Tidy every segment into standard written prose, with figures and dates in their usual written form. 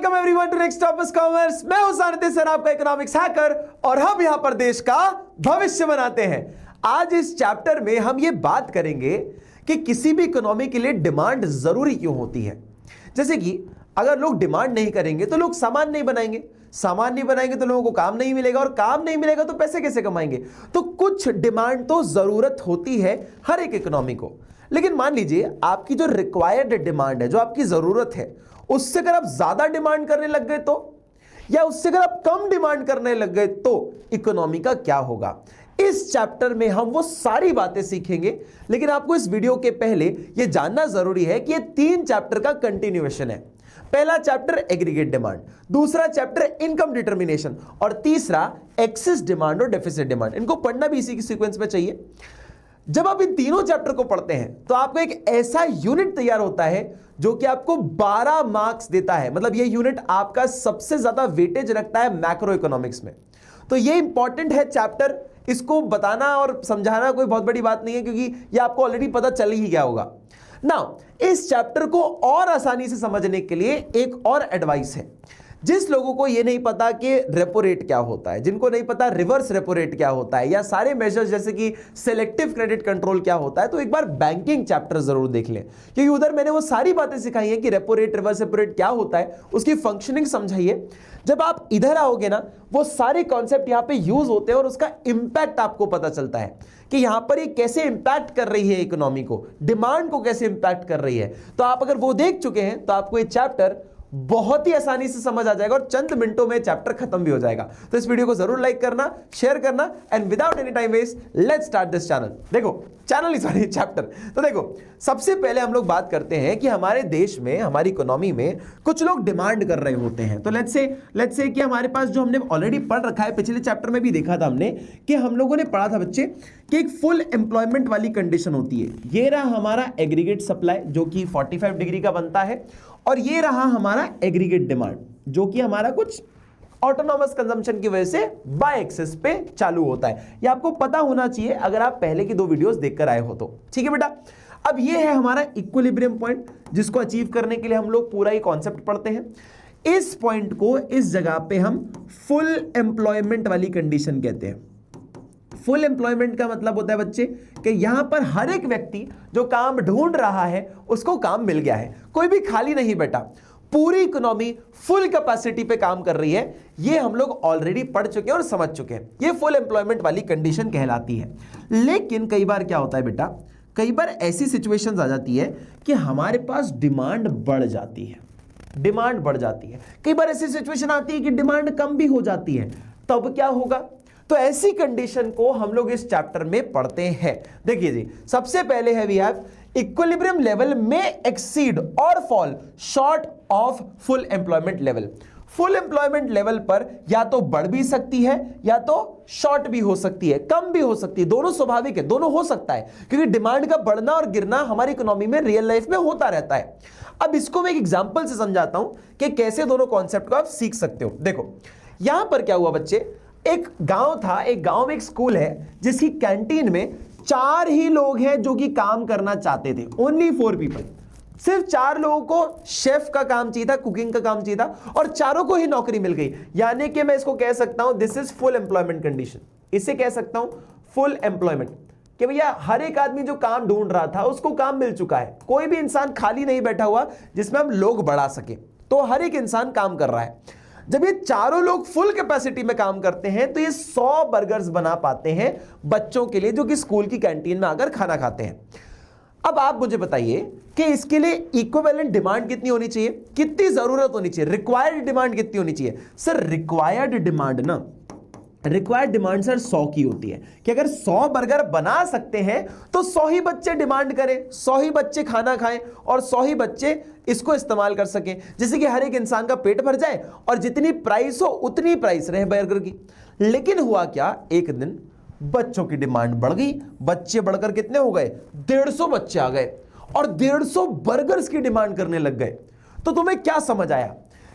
Welcome everyone to next topics commerce. मैं हूं सानिध्य सर, आपका इकोनॉमिक्स हैकर, और हम यहां पर देश का भविष्य बनाते हैं। आज इस चैप्टर में हम ये बात करेंगे कि किसी भी इकोनॉमी के लिए डिमांड जरूरी क्यों होती है। जैसे कि अगर लोग डिमांड नहीं करेंगे तो लोग सामान नहीं बनाएंगे, सामान नहीं बनाएंगे तो लोगों को काम नहीं मिलेगा, और काम नहीं मिलेगा तो पैसे कैसे कमाएंगे। तो कुछ डिमांड तो जरूरत होती है हर एक इकोनॉमी को। लेकिन मान लीजिए आपकी जो रिक्वायर्ड डिमांड है, जो आपकी जरूरत है, उससे अगर आप ज्यादा डिमांड करने लग गए तो, या उससे अगर आप कम डिमांड करने लग गए तो इकोनॉमी का क्या होगा। इस चैप्टर में हम वो सारी बातें सीखेंगे। लेकिन आपको इस वीडियो के पहले यह जानना जरूरी है कि ये 3 चैप्टर का कंटिन्यूएशन है। पहला चैप्टर एग्रीगेट डिमांड, दूसरा चैप्टर इनकम डिटर्मिनेशन, और तीसरा एक्सेस डिमांड और डेफिसिट डिमांड। इनको पढ़ना भी इसी की सीक्वेंस में चाहिए। जब आप इन तीनों चैप्टर को पढ़ते हैं तो आपको एक ऐसा यूनिट तैयार होता है जो कि आपको 12 मार्क्स देता है। मतलब ये यूनिट आपका सबसे ज्यादा वेटेज रखता है मैक्रो इकोनॉमिक्स में। तो ये इंपॉर्टेंट है चैप्टर। इसको बताना और समझाना कोई बहुत बड़ी बात नहीं है, क्योंकि ये आपको ऑलरेडी पता चल ही गया होगा। नाउ इस चैप्टर को और आसानी से समझने के लिए एक और एडवाइस है। जिस लोगों को ये नहीं पता कि रेपो रेट क्या होता है, जिनको नहीं पता रिवर्स रेपो रेट क्या होता है, या सारे मेजर्स जैसे कि सिलेक्टिव क्रेडिट कंट्रोल क्या होता है, तो एक बार बैंकिंग चैप्टर जरूर देख लें, क्योंकि उधर मैंने वो सारी बातें सिखाई हैं कि repo rate, reverse repo rate क्या होता है, उसकी फंक्शनिंग समझाइए। जब आप इधर आओगे ना, वो सारे कॉन्सेप्ट यहां पे यूज होते हैं और उसका इंपैक्ट आपको पता चलता है कि यहां पर ये कैसे इंपैक्ट कर रही है इकोनॉमी को, डिमांड को कैसे इंपैक्ट कर रही है। तो आप अगर वो देख चुके हैं तो आपको ये चैप्टर बहुत ही आसानी से समझ आ जाएगा और चंद मिनटों में चैप्टर खत्म भी हो जाएगा। तो इस वीडियो को जरूर लाइक करना, शेयर करना, and without any time waste let's start this channel. देखो चैनल ही सॉरी चैप्टर। तो देखो सबसे पहले हम लोग बात करते हैं कि हमारे देश में, हमारी इकोनॉमी में कुछ लोग डिमांड कर रहे होते हैं। तो लेट्स से कि हमारे पास जो हमने ऑलरेडी पढ़ रखा है, पिछले चैप्टर में भी देखा था हमने कि हम लोगों ने पढ़ा था बच्चे कि एक फुल एम्प्लॉयमेंट वाली कंडीशन होती है। ये रहा हमारा एग्रीगेट सप्लाई जो कि 45 डिग्री का बनता है, और ये रहा हमारा एग्रीगेट डिमांड जो कि हमारा कुछ ऑटोनॉमस कंजम्पशन की वजह से बाय एक्सेस पे चालू होता है। ये आपको पता होना चाहिए अगर आप पहले की 2 वीडियोस देखकर आए हो तो। ठीक है बेटा। अब ये है हमारा इक्विलिब्रियम पॉइंट, जिसको अचीव करने के लिए हम लोग पूरा ही कॉन्सेप्ट पढ़ते हैं। इस पॉइंट को इस जगह पे हम फुल एम्प्लॉयमेंट वाली कंडीशन कहते हैं। फुल एम्प्लॉयमेंट का मतलब होता है बच्चे कि यहां पर हर एक व्यक्ति जो काम ढूंढ रहा है उसको काम मिल गया है, कोई भी खाली नहीं बैठा। पूरी इकोनॉमी फुल कैपेसिटी पे काम कर रही है। ये हम लोग ऑलरेडी पढ़ चुके हैं और समझ चुके हैं। ये फुल एम्प्लॉयमेंट वाली कंडीशन कहलाती है। लेकिन कई बार क्या होता है बेटा, कई बार ऐसी सिचुएशंस आ जाती है कि हमारे पास डिमांड बढ़ जाती है, डिमांड बढ़ जाती है। कई बार ऐसी सिचुएशन आती है कि डिमांड कम भी हो जाती है। तब क्या होगा? तो ऐसी कंडीशन को हम लोग इस चैप्टर में पढ़ते हैं। देखिए जी, सबसे पहले है वी हैव इक्विलिब्रियम लेवल में एक्सीड और fall short of full employment level. Full employment level पर या तो बढ़ भी सकती है या तो शॉर्ट भी हो सकती है, कम भी हो सकती है। दोनों स्वाभाविक है, दोनों हो सकता है, क्योंकि डिमांड का बढ़ना और गिरना हमारी इकोनॉमी में रियल लाइफ में होता रहता है। अब इसको मैं एक एग्जांपल से समझाता हूं कि कैसे दोनों कॉन्सेप्ट को आप सीख सकते हो। देखो यहां पर क्या हुआ बच्चे, एक गांव था, एक गांव में एक स्कूल है जिसकी कैंटीन में 4 ही लोग हैं जो कि काम करना चाहते थे। Only 4 people. सिर्फ 4 लोगों को शेफ का काम चाहिए था, कुकिंग का काम चाहिए था, और चारों को ही नौकरी मिल गई। यानी कि मैं इसको कह सकता हूं this is full employment condition. इसे कह सकता हूं फुल एम्प्लॉयमेंट, कि भैया हर एक आदमी जो काम ढूंढ रहा था उसको काम मिल चुका है। कोई भी इंसान खाली नहीं बैठा हुआ जिसमें हम लोग बढ़ा सके। तो हर एक इंसान काम कर रहा है। जब ये चारों लोग फुल कैपेसिटी में काम करते हैं तो ये 100 बर्गर्स बना पाते हैं बच्चों के लिए, जो कि स्कूल की कैंटीन में आकर खाना खाते हैं। अब आप मुझे बताइए कि इसके लिए इक्विवेलेंट डिमांड कितनी होनी चाहिए, कितनी जरूरत होनी चाहिए, रिक्वायर्ड डिमांड कितनी होनी चाहिए। सर रिक्वायर्ड डिमांड ना, रिक्वायर्ड डिमांड सर 100 की होती है कि अगर 100 बर्गर बना सकते हैं तो 100 ही बच्चे डिमांड करें, 100 ही बच्चे खाना खाएं और 100 ही बच्चे इसको इस्तेमाल कर सकें, जिससे कि हर एक इंसान का पेट भर जाए और जितनी प्राइस हो उतनी प्राइस रहे बर्गर की। लेकिन हुआ क्या, एक दिन बच्चों की डिमांड बढ़ गई। बच्चे बढ़कर कितने हो गए, 150 बच्चे आ गए और 150 बर्गर्स की डिमांड करने लग गए। तो तुम्हें क्या समझ आया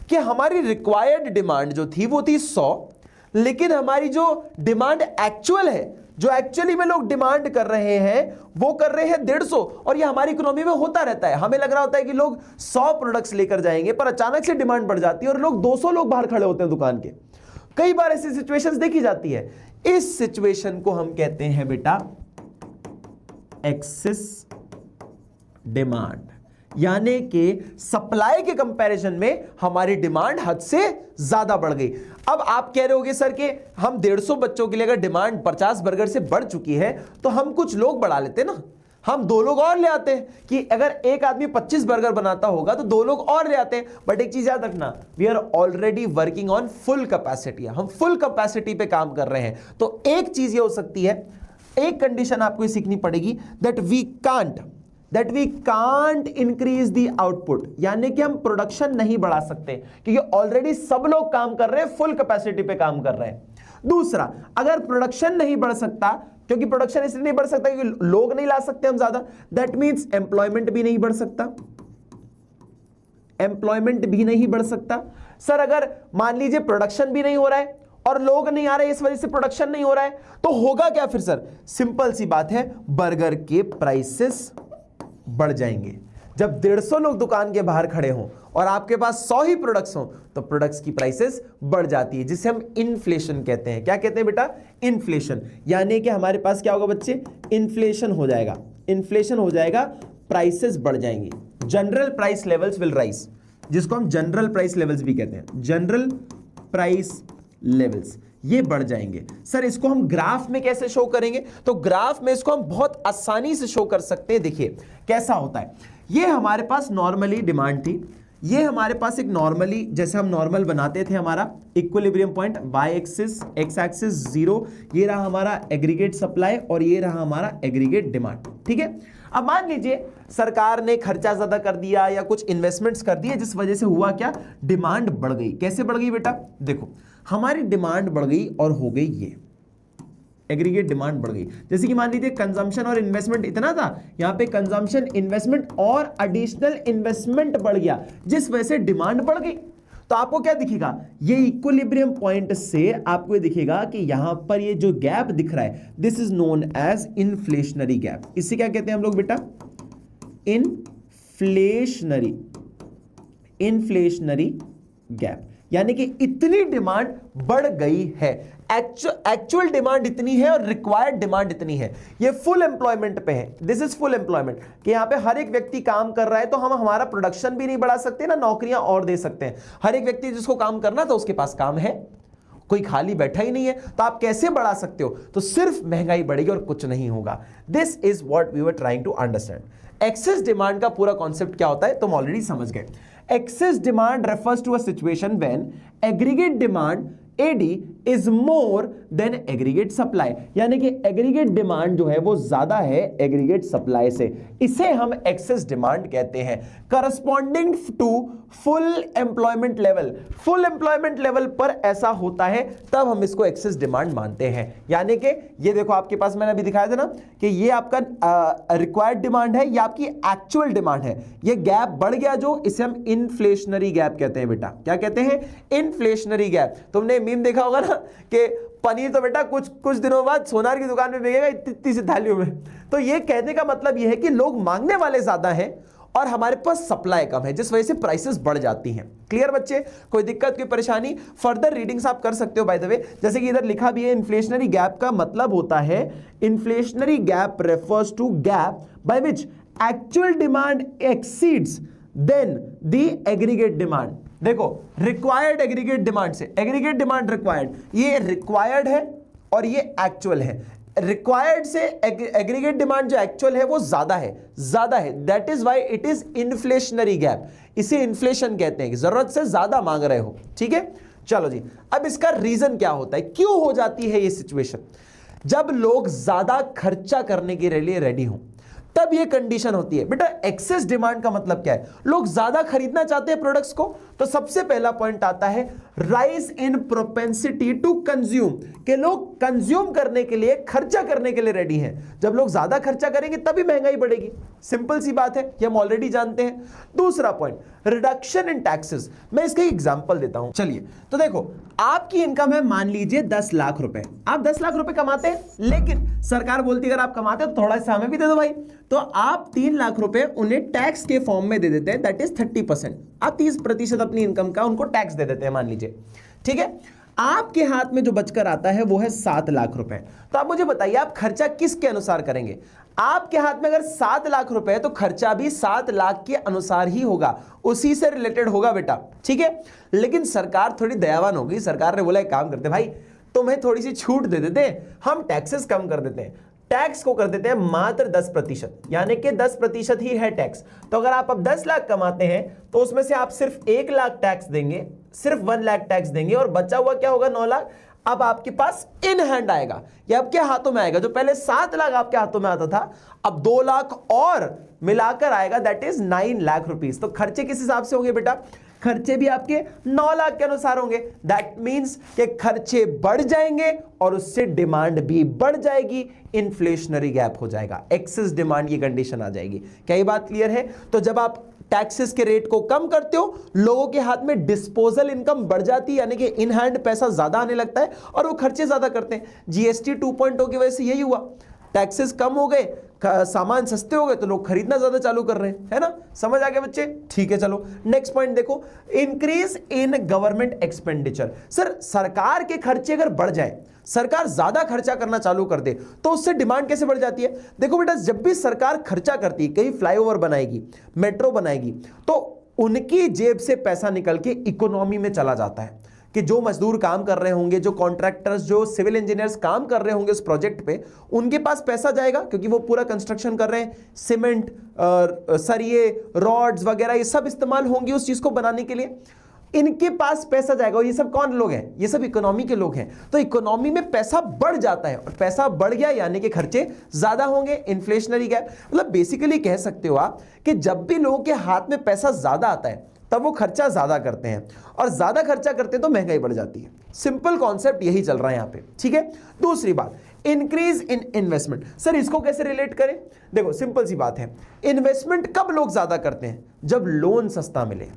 कि हमारी रिक्वायर्ड डिमांड जो थी वो थी 100, लेकिन हमारी जो डिमांड एक्चुअल है जो एक्चुअली में लोग डिमांड कर रहे हैं वो कर रहे हैं 150, और ये हमारी इकोनॉमी में होता रहता है। हमें लग रहा होता है कि लोग 100 प्रोडक्ट्स लेकर जाएंगे, पर अचानक से डिमांड बढ़ जाती है और लोग 200 लोग बाहर खड़े होते हैं दुकान के। कई बार ऐसी सिचुएशंस देखी जाती है। इस सिचुएशन को हम कहते हैं बेटा एक्सेस डिमांड, यानी कि सप्लाई के कंपैरिजन में हमारी डिमांड हद से ज्यादा बढ़ गई। अब आप कह रहे होगे सर कि हम 150 बच्चों के लिए अगर डिमांड 50 बर्गर से बढ़ चुकी है तो हम कुछ लोग बढ़ा लेते ना, हम 2 लोग और ले आते हैं कि अगर एक आदमी 25 बर्गर बनाता होगा तो 2 लोग और ले आते हैं। बट एक चीज याद रखना, we are already working on full capacity, हम फुल कैपेसिटी पे काम कर रहे हैं। तो एक चीज ये हो सकती है, एक कंडीशन आपको सीखनी पड़ेगी, that we can't increase the output, यानी कि हम प्रोडक्शन नहीं बढ़ा सकते क्योंकि ऑलरेडी सब लोग काम कर रहे हैं, फुल कैपेसिटी पे काम कर रहे हैं। दूसरा, अगर प्रोडक्शन नहीं बढ़ सकता, क्योंकि प्रोडक्शन इसलिए नहीं बढ़ सकता क्योंकि लोग नहीं ला सकते हम ज्यादा, दैट मींस एम्प्लॉयमेंट भी नहीं बढ़ सकता, एम्प्लॉयमेंट भी नहीं बढ़ सकता। सर अगर मान लीजिए प्रोडक्शन भी नहीं हो रहा है और लोग नहीं आ रहे, इस वजह से प्रोडक्शन नहीं हो रहा है, तो होगा क्या फिर सर? सिंपल सी बात है, बर्गर के प्राइसेस बढ़ जाएंगे। जब 150 लोग दुकान के बाहर खड़े हों और आपके पास 100 ही प्रोडक्ट्स हों तो प्रोडक्ट्स की प्राइसेस बढ़ जाती है, जिसे हम इन्फ्लेशन कहते हैं। क्या कहते हैं बेटा? इन्फ्लेशन। यानी कि हमारे पास क्या होगा बच्चे? इन्फ्लेशन हो जाएगा, इन्फ्लेशन हो जाएगा, प्राइसेस बढ़ जाएंगी, general price levels will rise, जिसको हम जनरल प्राइस लेवल्स भी कहते हैं, जनरल प्राइस लेवल्स ये बढ़ जाएंगे। सर इसको हम ग्राफ में कैसे शो करेंगे? तो ग्राफ में इसको हम बहुत आसानी से शो कर सकते हैं। देखिए कैसा होता है, ये हमारे पास नॉर्मली डिमांड थी, ये हमारे पास एक नॉर्मली, जैसे हम नॉर्मल बनाते थे, हमारा equilibrium point, Y axis, X axis 0, ये रहा हमारा एग्रीगेट सप्लाई और ये रहा हमारा एग्रीगेट डिमांड। ठीक है, अब मान लीजिए सरकार ने खर्चा ज्यादा कर दिया या कुछ इन्वेस्टमेंट्स कर दिए, जिस वजह से हुआ क्या? डिमांड बढ़ गई। कैसे बढ़ गई बेटा? देखो हमारी डिमांड बढ़ गई और हो गई ये एग्रीगेट डिमांड बढ़ गई। जैसे कि मान लीजिए कंजम्पशन और इन्वेस्टमेंट इतना था, यहां पे कंजम्पशन, इन्वेस्टमेंट और एडिशनल इन्वेस्टमेंट बढ़ गया, जिस वजह से डिमांड बढ़ गई। तो आपको क्या दिखेगा? ये इक्विलिब्रियम पॉइंट से आपको ये दिखेगा कि यहां पर ये जो गैप दिख रहा है, this is known as inflationary gap. इसे क्या कहते हैं हम लोग बेटा? Inflationary gap. यानी कि इतनी डिमांड बढ़ गई है, एक्चुअल डिमांड इतनी है और रिक्वायर्ड डिमांड इतनी है। ये फुल एम्प्लॉयमेंट पे है, दिस इज फुल एम्प्लॉयमेंट, कि यहां पे हर एक व्यक्ति काम कर रहा है, तो हम हमारा प्रोडक्शन भी नहीं बढ़ा सकते ना नौकरियां और दे सकते हैं। हर एक व्यक्ति जिसको काम करना था उसके पास काम है, कोई खाली बैठा ही नहीं है, तो आप कैसे बढ़ा सकते हो? तो सिर्फ महंगाई बढ़ेगी और कुछ नहीं होगा। This is what we were trying to understand. Excess demand का पूरा कॉन्सेप्ट क्या होता है तुम ऑलरेडी समझ गए। Excess demand refers to a situation when aggregate demand AD is more than aggregate supply, यानी कि aggregate demand जो है वो ज्यादा है aggregate supply से, इसे हम excess demand कहते हैं। Corresponding to full employment level, full employment level पर ऐसा होता है तब हम इसको excess demand मानते हैं। यानी कि ये देखो आपके पास मैंने अभी दिखाया था ना कि ये आपका required demand है, ये आपकी actual demand है, ये गैप बढ़ गया जो, इसे हम inflationary गैप कहते हैं बेटा। क्या कहते हैं? inflationary gap. तुमने मीम देखा होगा ना कि पनीर तो बेटा कुछ दिनों बाद सोनार की दुकान में बिकेगा इतनी सी थालियों में। तो ये कहने का मतलब ये है कि लोग मांगने वाले ज्यादा हैं और हमारे पास सप्लाई कम है, जिस वजह से प्राइसेस बढ़ जाती हैं। क्लियर बच्चे? कोई दिक्कत, कोई परेशानी? फर्दर रीडिंग्स आप कर सकते हो बाय द वे, जैसे कि इधर लिखा भी है, इन्फ्लेशनरी गैप का मतलब होता है, inflationary gap refers to gap by which actual demand exceeds than the aggregate demand. देखो रिक्वायर्ड एग्रीगेट डिमांड से, एग्रीगेट डिमांड रिक्वायर्ड, ये रिक्वायर्ड है और ये एक्चुअल है। रिक्वायर्ड से एग्रीगेट डिमांड जो एक्चुअल है वो ज्यादा है, that is why it is inflationary gap. इसे इन्फ्लेशन कहते हैं कि जरूरत से ज्यादा मांग रहे हो। ठीक है, चलो जी, अब इसका रीजन क्या होता है, क्यों हो जाती है ये सिचुएशन? जब लोग ज्यादा खर्चा करने के लिए रेडी हो तब ये कंडीशन होती है बेटा। एक्सेस डिमांड का मतलब क्या है? लोग ज्यादा खरीदना चाहते हैं प्रोडक्ट्स को, तो सबसे पहला पॉइंट आता है rise in propensity to consume, कि लोग कंज्यूम करने के लिए, खर्चा करने के लिए रेडी हैं। जब लोग ज्यादा खर्चा करेंगे तभी महंगाई बढ़ेगी, सिंपल सी बात है, ये हम ऑलरेडी जानते हैं। दूसरा पॉइंट, रिडक्शन इन टैक्सेस। मैं इसका एग्जांपल देता हूं, चलिए। तो देखो, आपकी इनकम है मान लीजिए 10 लाख रुपए, आप 10 लाख रुपए कमाते हैं, लेकिन सरकार बोलती है अगर आप कमाते हो तो थोड़ा सा हमें भी दे दो भाई। तो आप 3 लाख रुपए उन्हें टैक्स के फॉर्म में दे देते हैं, दैट इज 30%। आप 30% अपनी इनकम का उनको टैक्स दे देते हैं मान लीजिए, ठीक है। आपके हाथ में जो बचकर आता है वो है 7 लाख रुपए। तो आप मुझे बताइए आप खर्चा किसके अनुसार करेंगे? आपके हाथ में अगर 7 लाख रुपए है तो खर्चा भी 7 लाख के अनुसार ही होगा, उसी से रिलेटेड होगा बेटा, ठीक है। लेकिन सरकार थोड़ी दयावान होगी, सरकार ने बोला एक काम करते भाई, तुम्हें थोड़ी सी छूट दे देते हैं, हम टैक्सेस कम कर देते हैं, टैक्स को कर देते हैं मात्र 10%, यानी कि 10% ही है टैक्स। तो अगर आप अब 10 लाख कमाते हैं तो उसमें से आप सिर्फ 1 लाख टैक्स देंगे, सिर्फ 1 लाख टैक्स देंगे, और बचा हुआ क्या होगा 9 लाख अब आपके पास इन हैंड आएगा, या आपके हाथों में आएगा। जो पहले 7 लाख आपके हाथों में आता था अब 2 लाख और मिलाकर आएगा, दैट इज 9 लाख रुपीस। तो खर्चे किस हिसाब से होंगे बेटा? खर्चे भी आपके 9 लाख के अनुसार होंगे। दैट मींस कि खर्चे बढ़ जाएंगे और उससे डिमांड भी बढ़ जाएगी, इन्फ्लेशनरी गैप हो जाएगा, एक्सेस डिमांड की कंडीशन आ जाएगी। क्या ये बात क्लियर है? तो जब आप टैक्सेस के रेट को कम करते हो, लोगों के हाथ में डिस्पोजल इनकम बढ़ जाती है, यानी कि इन हैंड पैसा ज्यादा आने लगता है और वो खर्चे ज्यादा करते हैं। जीएसटी 2.0 की वजह से यही हुआ, टैक्सेस कम हो गए, सामान सस्ते हो गए तो लोग खरीदना ज्यादा चालू कर रहे हैं, है ना? समझ आ गया बच्चे? ठीक है, चलो नेक्स्ट पॉइंट देखो, increase in government expenditure. Sir सरकार के खर्चे अगर बढ़ जाए, सरकार ज्यादा खर्चा करना चालू कर दे तो उससे डिमांड कैसे बढ़ जाती है? देखो बेटा, जब भी सरकार खर्चा करती है, कहीं फ्लाईओवर बनाएगी, मेट्रो बनाएगी, तो उनकी जेब से पैसा निकल के इकोनॉमी में चला जाता है कि जो मजदूर काम कर रहे होंगे, जो कॉन्ट्रैक्टर्स, जो सिविल इंजीनियर्स काम कर रहे होंगे उस प्रोजेक्ट पे, उनके पास पैसा जाएगा क्योंकि वो पूरा कंस्ट्रक्शन कर रहे हैं, सीमेंट, सरिये, रॉड्स वगैरह ये सब इस्तेमाल होंगे उस चीज को बनाने के लिए, इनके पास पैसा जाएगा। और ये सब कौन लोग हैं? ये सब इकोनॉमी के लोग हैं। तो इकोनॉमी में पैसा बढ़ जाता है, और पैसा बढ़ गया यानी कि खर्चे ज्यादा होंगे, इन्फ्लेशनरी गैप। मतलब बेसिकली कह सकते हो आप कि जब भी लोगों के हाथ में पैसा ज्यादा आता है तब वो खर्चा ज्यादा करते हैं, और ज्यादा खर्चा करते हैं तो महंगाई बढ़ जाती है। सिंपल कॉन्सेप्ट यही चल रहा है यहां पे, ठीक है। दूसरी बात, इंक्रीज इन इन्वेस्टमेंट। सर इसको कैसे रिलेट करें? देखो सिंपल सी बात है, इन्वेस्टमेंट कब लोग ज्यादा करते हैं? जब लोन सस्ता मिले।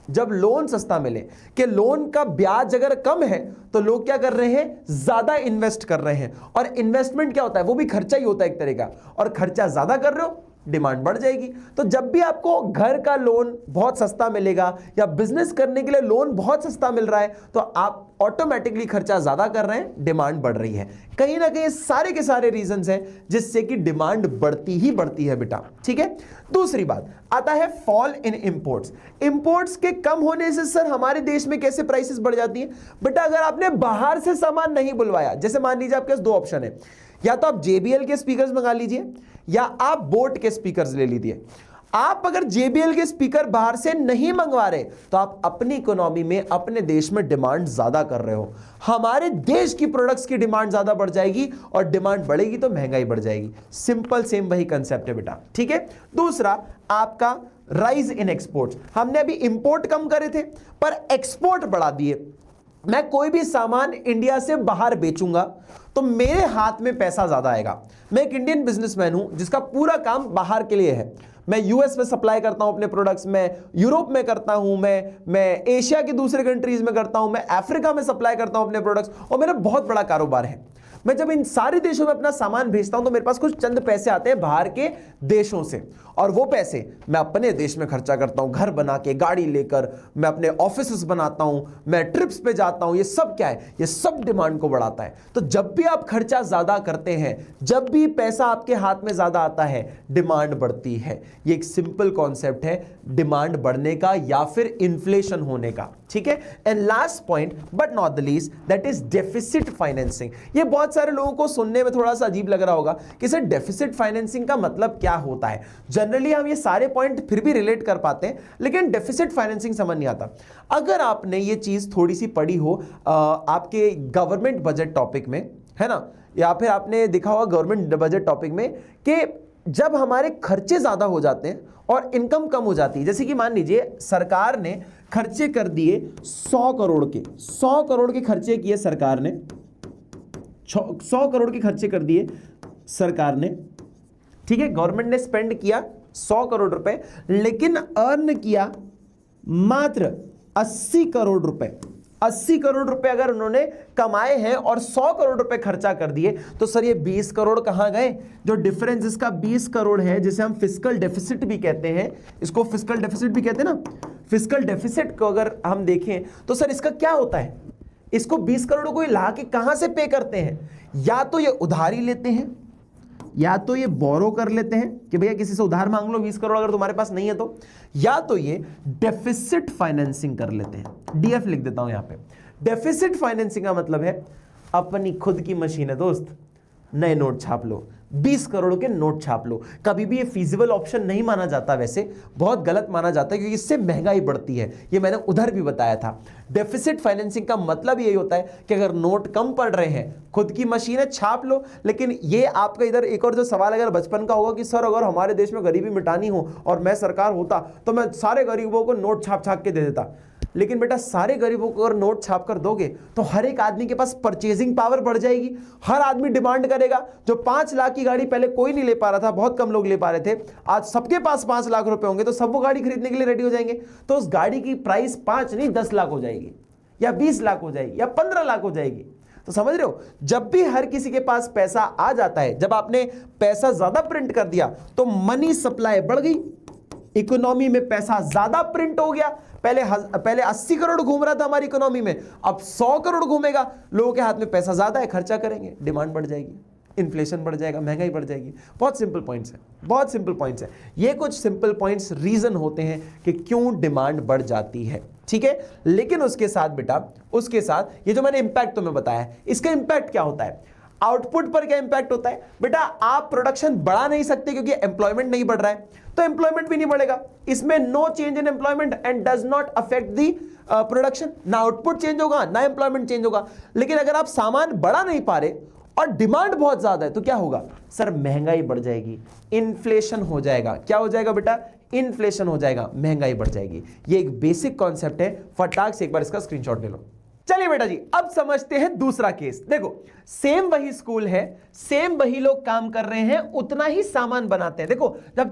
जब लोन सस्ता मिले कि लोन का ब्याज अगर कम है तो लोग क्या कर रहे हैं? ज्यादा इन्वेस्ट कर रहे हैं। और इन्वेस्टमेंट क्या होता है? वो भी खर्चा ही होता है एक तरह का, और खर्चा ज्यादा कर रहे हो डिमांड बढ़ जाएगी। तो जब भी आपको घर का लोन बहुत सस्ता मिलेगा या बिजनेस करने के लिए लोन बहुत सस्ता मिल रहा है तो आप ऑटोमेटिकली खर्चा ज्यादा कर रहे हैं, डिमांड बढ़ रही है। कहीं ना कहीं सारे के सारे रीजंस हैं जिससे कि डिमांड बढ़ती ही बढ़ती है बेटा, ठीक है। दूसरी बात आता है फॉल इन इंपोर्ट्स। इंपोर्ट्स के कम होने से सर हमारे देश में कैसे प्राइसेस बढ़ जाती है? बेटा अगर आपने बाहर से सामान नहीं बुलवाया, जैसे मान लीजिए आपके पास 2 ऑप्शन है, या तो आप JBL के स्पीकर्स मंगा लीजिए या आप बोट के स्पीकर्स ले लीजिए। आप अगर JBL के स्पीकर बाहर से नहीं मंगवा रहे तो आप अपनी इकोनॉमी में, अपने देश में डिमांड ज्यादा कर रहे हो। हमारे देश की प्रोडक्ट्स की डिमांड ज्यादा बढ़ जाएगी, और डिमांड बढ़ेगी तो महंगाई बढ़ जाएगी। सिंपल सेम वही कंसेप्ट है बेटा, ठीक है। दूसरा आपका राइज इन एक्सपोर्ट्स। हमने अभी इंपोर्ट कम करे थे पर एक्सपोर्ट बढ़ा दिए। मैं कोई भी सामान इंडिया से बाहर बेचूंगा तो मेरे हाथ में पैसा ज्यादा आएगा। मैं एक इंडियन बिजनेसमैन हूं जिसका पूरा काम बाहर के लिए है। मैं यूएस में सप्लाई करता हूं अपने प्रोडक्ट्स, मैं यूरोप में करता हूं, मैं एशिया की दूसरे कंट्रीज में करता हूं, मैं अफ्रीका में सप्लाई करता हूं अपने प्रोडक्ट्स, और मेरा बहुत बड़ा कारोबार है। मैं जब इन सारे देशों में अपना सामान भेजता हूं तो मेरे पास कुछ चंद पैसे आते हैं बाहर के देशों से, और वो पैसे मैं अपने देश में खर्चा करता हूं, घर बना के, गाड़ी लेकर, मैं अपने ऑफिस बनाता हूं, मैं ट्रिप्स पे जाता हूं। ये सब क्या है? ये सब डिमांड को बढ़ाता है। तो जब भी आप खर्चा ज्यादा करते हैं, जब भी पैसा आपके हाथ में ज्यादा आता है, डिमांड बढ़ती है। ये एक सिंपल कॉन्सेप्ट है डिमांड बढ़ने का या फिर इन्फ्लेशन होने का, ठीक है। And last point but not the least, that is deficit financing. ये बहुत सारे लोगों को सुनने में थोड़ा सा अजीब लग रहा होगा कि सर डेफिसिट फाइनेंसिंग का मतलब क्या होता है। जनरली हम ये सारे पॉइंट फिर भी रिलेट कर पाते हैं, लेकिन डेफिसिट फाइनेंसिंग समझ नहीं आता। अगर आपने ये चीज थोड़ी सी पढ़ी हो आपके गवर्नमेंट बजट टॉपिक में, है ना, या फिर आपने देखा होगा गवर्नमेंट बजट टॉपिक में कि जब हमारे खर्चे ज्यादा हो जाते हैं और इनकम कम हो जाती है, जैसे कि मान लीजिए सरकार ने खर्चे कर दिए 100 करोड़ के खर्चे किए सरकार ने, 100 करोड़ के खर्चे कर दिए सरकार ने, ठीक है। गवर्नमेंट ने स्पेंड किया 100 करोड़ रुपए, लेकिन अर्न किया मात्र 80 करोड़ रुपए, 80 करोड़ रुपए अगर उन्होंने कमाए हैं और 100 करोड़ रुपए खर्चा कर दिए, तो सर ये 20 करोड़ कहां गए? जो डिफरेंस इसका 20 करोड़ है, जिसे हम फिस्कल डेफिसिट भी कहते हैं, इसको फिस्कल डेफिसिट भी कहते हैं ना, फिस्कल डेफिसिट को अगर हम देखें तो सर इसका क्या होता है? इसको 20 करोड़ को ला के कहां से पे करते हैं? या तो ये उधारी लेते हैं, या तो ये बोरो कर लेते हैं कि भैया किसी से उधार मांग लो 20 करोड़ अगर तुम्हारे पास नहीं है तो, या तो ये डेफिसिट फाइनेंसिंग कर लेते हैं। डीएफ लिख देता हूं यहां पे। डेफिसिट फाइनेंसिंग का मतलब है अपनी खुद की मशीन है दोस्त, नए नोट छाप लो, 20 करोड़ के नोट छाप लो। कभी भी ये फीजिबल ऑप्शन नहीं माना जाता, वैसे बहुत गलत माना जाता है क्योंकि इससे महंगाई बढ़ती है, ये मैंने उधर भी बताया था। डेफिसिट फाइनेंसिंग का मतलब यही होता है कि अगर नोट कम पड़ रहे हैं, खुद की मशीन है छाप लो। लेकिन ये आपका इधर एक और जो सवाल अगर बचपन का होगा कि सर अगर हमारे देश में गरीबी मिटानी हो और मैं सरकार होता तो मैं सारे गरीबों को नोट छाप छाप के दे देता। लेकिन बेटा सारे गरीबों को अगर नोट छाप कर दोगे तो हर एक आदमी के पास परचेजिंग पावर बढ़ जाएगी, हर आदमी डिमांड करेगा। जो 5 लाख की गाड़ी पहले कोई नहीं ले पा रहा था, बहुत कम लोग ले पा रहे थे, आज सबके पास 5 लाख रुपए होंगे तो सब वो गाड़ी खरीदने के लिए रेडी हो जाएंगे। तो उस गाड़ी की प्राइस 5 नहीं 10 लाख हो जाएगी, या 20 लाख हो जाएगी, या 15 लाख हो जाएगी। तो समझ रहे हो, जब भी हर किसी के पास पैसा आ जाता है, जब आपने पैसा ज्यादा प्रिंट कर दिया तो मनी सप्लाई बढ़ गई, इकोनॉमी में पैसा ज्यादा प्रिंट हो गया। पहले 80 करोड़ घूम रहा था हमारी इकोनॉमी में, अब 100 करोड़ घूमेगा। लोगों के हाथ में पैसा ज्यादा है, खर्चा करेंगे, डिमांड बढ़ जाएगी, इन्फ्लेशन बढ़ जाएगा, महंगाई बढ़ जाएगी। बहुत सिंपल पॉइंट्स है, बहुत सिंपल पॉइंट्स है। ये कुछ सिंपल पॉइंट्स रीजन होते हैं कि क्यों डिमांड बढ़ जाती है, ठीक है। लेकिन उसके साथ बेटा, उसके साथ ये जो मैंने इंपैक्ट तुम्हें बताया है, इसका इंपैक्ट क्या होता है? आउटपुट पर क्या इंपैक्ट होता है? बेटा आप प्रोडक्शन बढ़ा नहीं सकते क्योंकि एम्प्लॉयमेंट नहीं बढ़ रहा है, तो एम्प्लॉयमेंट भी नहीं बढ़ेगा। इसमें no change in employment and does not affect the production. ना आउटपुट चेंज होगा ना एम्प्लॉयमेंट चेंज होगा। लेकिन अगर आप सामान बढ़ा नहीं पा रहे और डिमांड बहुत ज्यादा है तो क्या होगा? सर महंगाई बढ़ जाएगी, इन्फ्लेशन हो जाएगा। क्या हो जाएगा बेटा? इन्फ्लेशन हो जाएगा, महंगाई बढ़ जाएगी। ये एक बेसिक कॉन्सेप्ट है, फटाक से एक बार इसका स्क्रीनशॉट ले लो। चलिए बेटा जी, अब समझते हैं दूसरा केस। देखो सेम वही स्कूल है, सेम वही लोग काम कर रहे हैं, उतना ही सामान बनाते हैं। देखो जब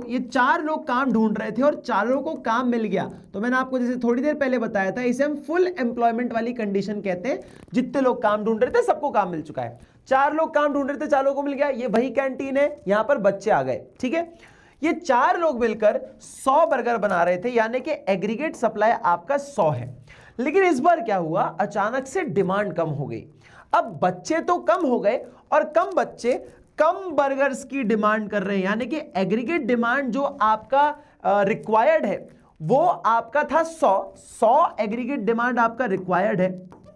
ये 4 लोग काम ढूंढ रहे थे और चारों को काम मिल गया, तो मैंने आपको जैसे थोड़ी देर पहले बताया था, इसे हम फुल एम्प्लॉयमेंट वाली कंडीशन कहते हैं। जितने लोग काम ढूंढ रहे थे सबको काम मिल चुका है। 4 लोग काम ढूंढ रहे थे, 4 लोगों को मिल गया। ये वही कैंटीन है, यहां पर बच्चे आ गए, ठीक है। ये 4 लोग मिलकर 100 बर्गर बना रहे थे, यानी कि एग्रीगेट सप्लाई आपका 100 है। लेकिन इस बार क्या हुआ? अचानक से डिमांड कम हो गई। अब बच्चे तो कम हो गए और कम बच्चे कम बर्गर्स की डिमांड कर रहे हैं, यानी कि एग्रीगेट डिमांड जो आपका रिक्वायर्ड है वो आपका था 100 एग्रीगेट डिमांड आपका रिक्वायर्ड है।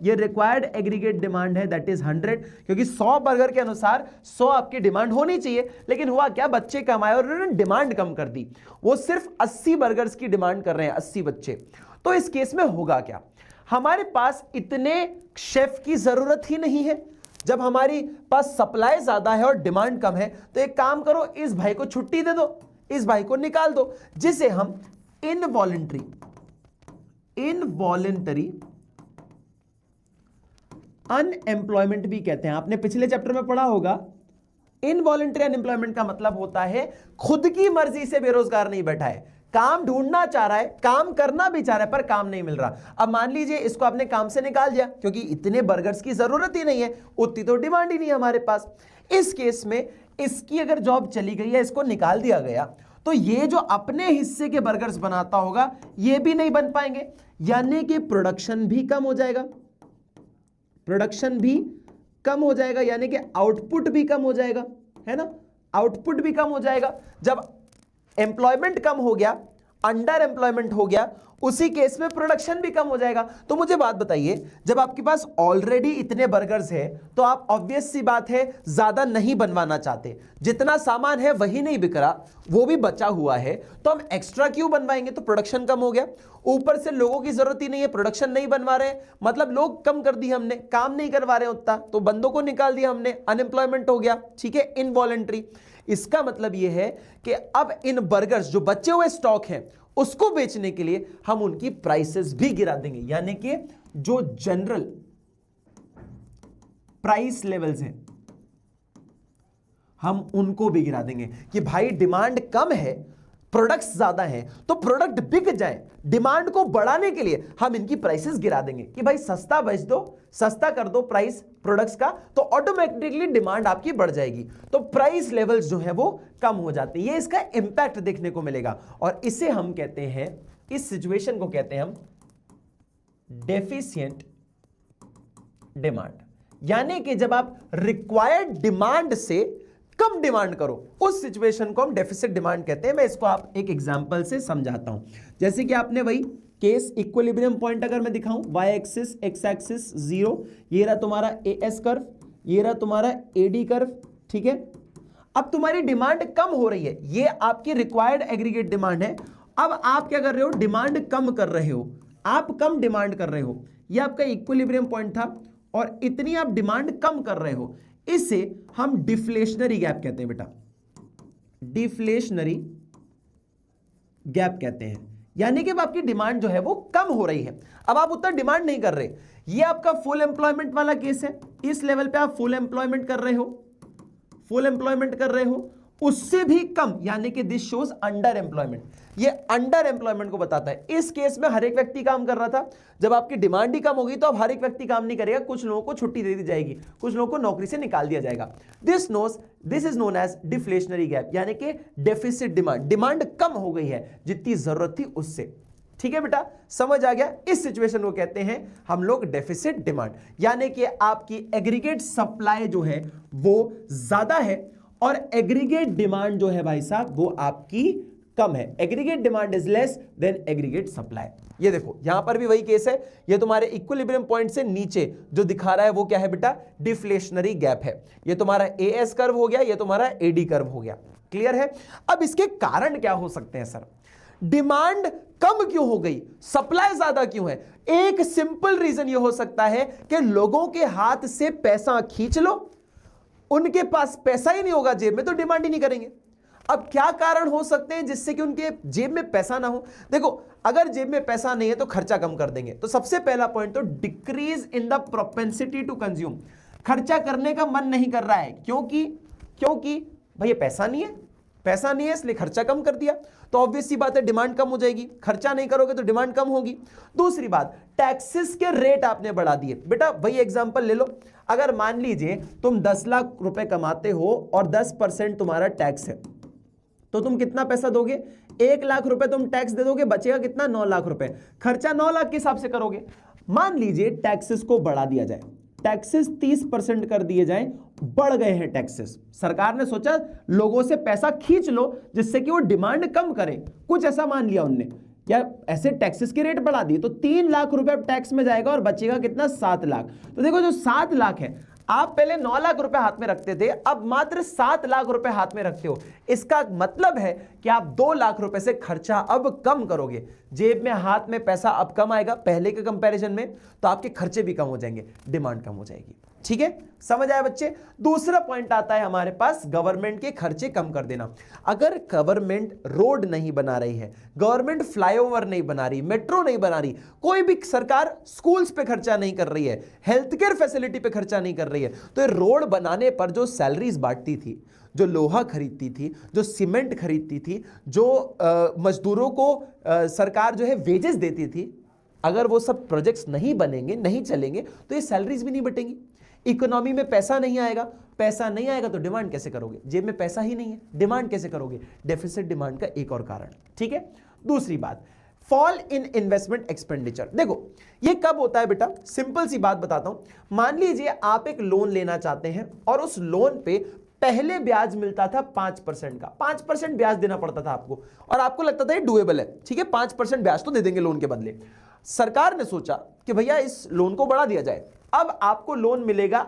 ये रिक्वायर्ड एग्रीगेट डिमांड है, दैट इज 100, क्योंकि 100 बर्गर के अनुसार 100 आपकी डिमांड होनी चाहिए। लेकिन हुआ क्या? बच्चे कम आए और उन्होंने डिमांड कम कर दी। वो सिर्फ 80 बर्गर्स की डिमांड कर रहे हैं, 80 बच्चे। तो इस केस में होगा क्या? हमारे पास इतने शेफ की जरूरत ही नहीं है। जब हमारी पास सप्लाई ज्यादा है और डिमांड कम है, तो एक काम करो, इस भाई को छुट्टी दे दो, इस भाई को निकाल दो, जिसे हम इनवॉलेंटरी अनएम्प्लॉयमेंट भी कहते हैं। आपने पिछले चैप्टर में पढ़ा होगा, इनवॉलेंटरी अनएम्प्लॉयमेंट का मतलब होता है खुद की मर्जी से बेरोजगार नहीं बैठा है, काम ढूंढना चाह रहा है, काम करना भी चाह रहा है, पर काम नहीं मिल रहा। अब मान लीजिए इसको आपने काम से निकाल दिया क्योंकि इतने बर्गर्स की जरूरत ही नहीं है, उतनी तो डिमांड ही नहीं है हमारे पास। इस केस में इसकी अगर जॉब चली गई है, इसको निकाल दिया गया, तो ये जो अपने हिस्से के बर्गर्स बनाता होगा ये भी नहीं बन पाएंगे, यानी कि प्रोडक्शन भी कम हो जाएगा, प्रोडक्शन भी कम हो जाएगा, यानी कि आउटपुट भी कम हो जाएगा, है ना। आउटपुट भी कम हो जाएगा। जब एम्प्लॉयमेंट कम हो गया, अंडर एम्प्लॉयमेंट हो गया, उसी केस में प्रोडक्शन भी कम हो जाएगा। तो मुझे बात बताइए, जब आपके पास ऑलरेडी इतने बर्गर्स है तो आप ऑब्वियस सी बात है ज्यादा नहीं बनवाना चाहते। जितना सामान है वही नहीं बिक रहा, वो भी बचा हुआ है, तो हम एक्स्ट्रा क्यों बनवाएंगे? तो प्रोडक्शन कम हो गया। ऊपर से लोगों की जरूरत ही नहीं है, प्रोडक्शन नहीं बनवा रहे हैं, मतलब लोग कम कर दिए हमने, काम नहीं करवा रहे उतना, तो बंदों को निकाल दिया हमने, अनएम्प्लॉयमेंट हो गया, ठीक है, इनवॉलेंटरी। इसका मतलब यह है कि अब इन बर्गर्स जो बचे हुए स्टॉक हैं उसको बेचने के लिए हम उनकी प्राइसेस भी गिरा देंगे, यानी कि जो जनरल प्राइस लेवल्स हैं हम उनको भी गिरा देंगे कि भाई डिमांड कम है प्रोडक्ट्स ज्यादा हैं तो प्रोडक्ट बिक जाए, डिमांड को बढ़ाने के लिए हम इनकी प्राइसेस गिरा देंगे कि भाई सस्ता बेच दो, सस्ता कर दो प्राइस प्रोडक्ट्स का, तो ऑटोमेटिकली डिमांड आपकी बढ़ जाएगी, तो प्राइस लेवल्स जो है वो कम हो जाते हैं। ये इसका इंपैक्ट देखने को मिलेगा और इसे हम कहते हैं, इस सिचुएशन को कहते हैं हम डेफिशिएंट डिमांड, यानी कि जब आप रिक्वायर्ड डिमांड से कम डिमांड करो उस सिचुएशन को हम डेफिसिट डिमांड कहते हैं। मैं इसको आप एक एग्जांपल से समझाता हूं। जैसे कि आपने वही केस इक्विलिब्रियम पॉइंट अगर मैं दिखाऊं, वाई एक्सिस एक्स एक्सिस 0, ये रहा तुम्हारा एएस कर्व, ये रहा तुम्हारा एडी कर्व, ठीक है। अब तुम्हारी डिमांड कम हो रही है, ये आपकी रिक्वायर्ड एग्रीगेट डिमांड है। अब आप क्या कर रहे हो, डिमांड कम कर रहे हो, आप कम डिमांड कर रहे हो, ये आपका इक्विलिब्रियम पॉइंट था और इतनी आप डिमांड कम कर रहे हो, इसे हम डिफ्लेशनरी गैप कहते हैं बेटा, डिफ्लेशनरी गैप कहते हैं। यानी कि अब आपकी डिमांड जो है वो कम हो रही है, अब आप उतना डिमांड नहीं कर रहे। ये आपका फुल एम्प्लॉयमेंट वाला केस है, इस लेवल पे आप फुल एम्प्लॉयमेंट कर रहे हो, फुल एम्प्लॉयमेंट कर रहे हो, उससे भी कम, यानी कि दिस शोज अंडर एम्प्लॉयमेंट। ये अंडर एम्प्लॉयमेंट को बताता है। इस केस में हर एक व्यक्ति काम कर रहा था, जब आपकी डिमांड ही कम होगी तो अब हर एक व्यक्ति काम नहीं करेगा, कुछ लोगों को छुट्टी दे दी जाएगी, कुछ लोगों को नौकरी से निकाल दिया जाएगा। This is known as deflationary gap, यानी कि डेफिसिट डिमांड, डिमांड कम हो गई है जितनी जरूरत थी उससे। ठीक है बेटा, समझ आ गया। इस सिचुएशन को कहते हैं हम लोग डेफिसिट डिमांड, यानी कि आपकी एग्रीगेट सप्लाई जो है वो ज्यादा है और एग्रीगेट डिमांड जो है भाई साहब वो आपकी कम है। Aggregate demand is less than aggregate supply. ये देखो यहां पर भी वही केस है, ये तुम्हारे इक्विलिब्रियम पॉइंट से नीचे जो दिखा रहा है वो क्या है बेटा, डिफ्लेशनरी गैप है। ये तुम्हारा एएस कर्व हो गया, ये तुम्हारा एडी कर्व हो गया। क्लियर है। अब इसके कारण क्या हो सकते हैं सर, डिमांड कम क्यों हो गई, सप्लाई ज्यादा क्यों है? एक सिंपल रीजन ये हो सकता है कि लोगों के हाथ से पैसा खींच लो, उनके पास पैसा ही नहीं होगा जेब में तो डिमांड ही नहीं करेंगे। अब क्या कारण हो सकते हैं जिससे कि उनके जेब में पैसा ना हो? देखो अगर जेब में पैसा नहीं है तो खर्चा कम कर देंगे, तो सबसे पहला पॉइंट तो decrease in the propensity to consume, खर्चा करने का मन नहीं कर रहा है, क्योंकि भैया पैसा नहीं है, पैसा नहीं है इसलिए खर्चा कम कर दिया, तो ऑब्वियस सी बात है डिमांड कम हो जाएगी, खर्चा नहीं करोगे तो डिमांड कम होगी। दूसरी बात, टैक्सेस के रेट आपने बढ़ा दिए। बेटा वही एग्जांपल ले लो, अगर मान लीजिए तुम 10 लाख रुपए कमाते हो और 10% तुम्हारा टैक्स है, तो तुम कितना पैसा दोगे? 1 लाख रुपए तुम टैक्स दे दोगे, बचेगा कितना? 9 लाख रुपए। खर्चा 9 लाख के हिसाब से करोगे। मान लीजिए टैक्सेस को बढ़ा दिया जाए, टैक्सेस 30% कर दिए जाएं, बढ़ गए हैं टैक्सेस, सरकार ने सोचा लोगों से पैसा खींच लो जिससे कि वो डिमांड कम करें, कुछ ऐसा मान लिया उनने, या ऐसे टैक्सेस के रेट बढ़ा दिए, तो 3 लाख रुपए टैक्स में जाएगा और बचेगा कितना? 7 लाख। तो देखो जो 7 लाख है, आप पहले 9 लाख रुपए हाथ में रखते थे, अब मात्र 7 लाख रुपए हाथ में रखते हो। इसका मतलब है कि आप 2 लाख रुपए से खर्चा अब कम करोगे, जेब में हाथ में पैसा अब कम आएगा पहले के कंपैरिजन में, तो आपके खर्चे भी कम हो जाएंगे, डिमांड कम हो जाएगी। ठीक है, समझ आया बच्चे? दूसरा पॉइंट आता है हमारे पास, गवर्नमेंट के खर्चे कम कर देना। अगर गवर्नमेंट रोड नहीं बना रही है, गवर्नमेंट फ्लाईओवर नहीं बना रही, मेट्रो नहीं बना रही, कोई भी सरकार स्कूल्स पे खर्चा नहीं कर रही है, हेल्थ केयर फैसिलिटी पे खर्चा नहीं कर रही है, तो ये रोड बनाने पर जो सैलरीज बांटती थी, जो लोहा खरीदती थी, जो सीमेंट खरीदती थी, जो मजदूरों को सरकार जो है वेजेस देती थी, अगर वो सब प्रोजेक्ट्स नहीं बनेंगे, नहीं चलेंगे, तो ये सैलरीज भी नहीं बटेंगी, इकोनॉमी में पैसा नहीं आएगा, पैसा नहीं आएगा तो डिमांड कैसे करोगे? जेब में पैसा ही नहीं है, डिमांड कैसे करोगे? डेफिसिट डिमांड का एक और कारण। ठीक है। दूसरी बात, फॉल इन इन्वेस्टमेंट एक्सपेंडिचर। देखो ये कब होता है बेटा, सिंपल सी बात बताता हूं। मान लीजिए आप एक लोन लेना चाहते हैं और उस लोन पे पहले ब्याज मिलता था 5% का, 5% ब्याज देना पड़ता था आपको, और आपको लगता था ये डुएबल है, ठीक है 5% ब्याज तो दे देंगे लोन के बदले। सरकार ने सोचा कि भैया इस लोन को बढ़ा दिया जाए, अब आपको लोन मिलेगा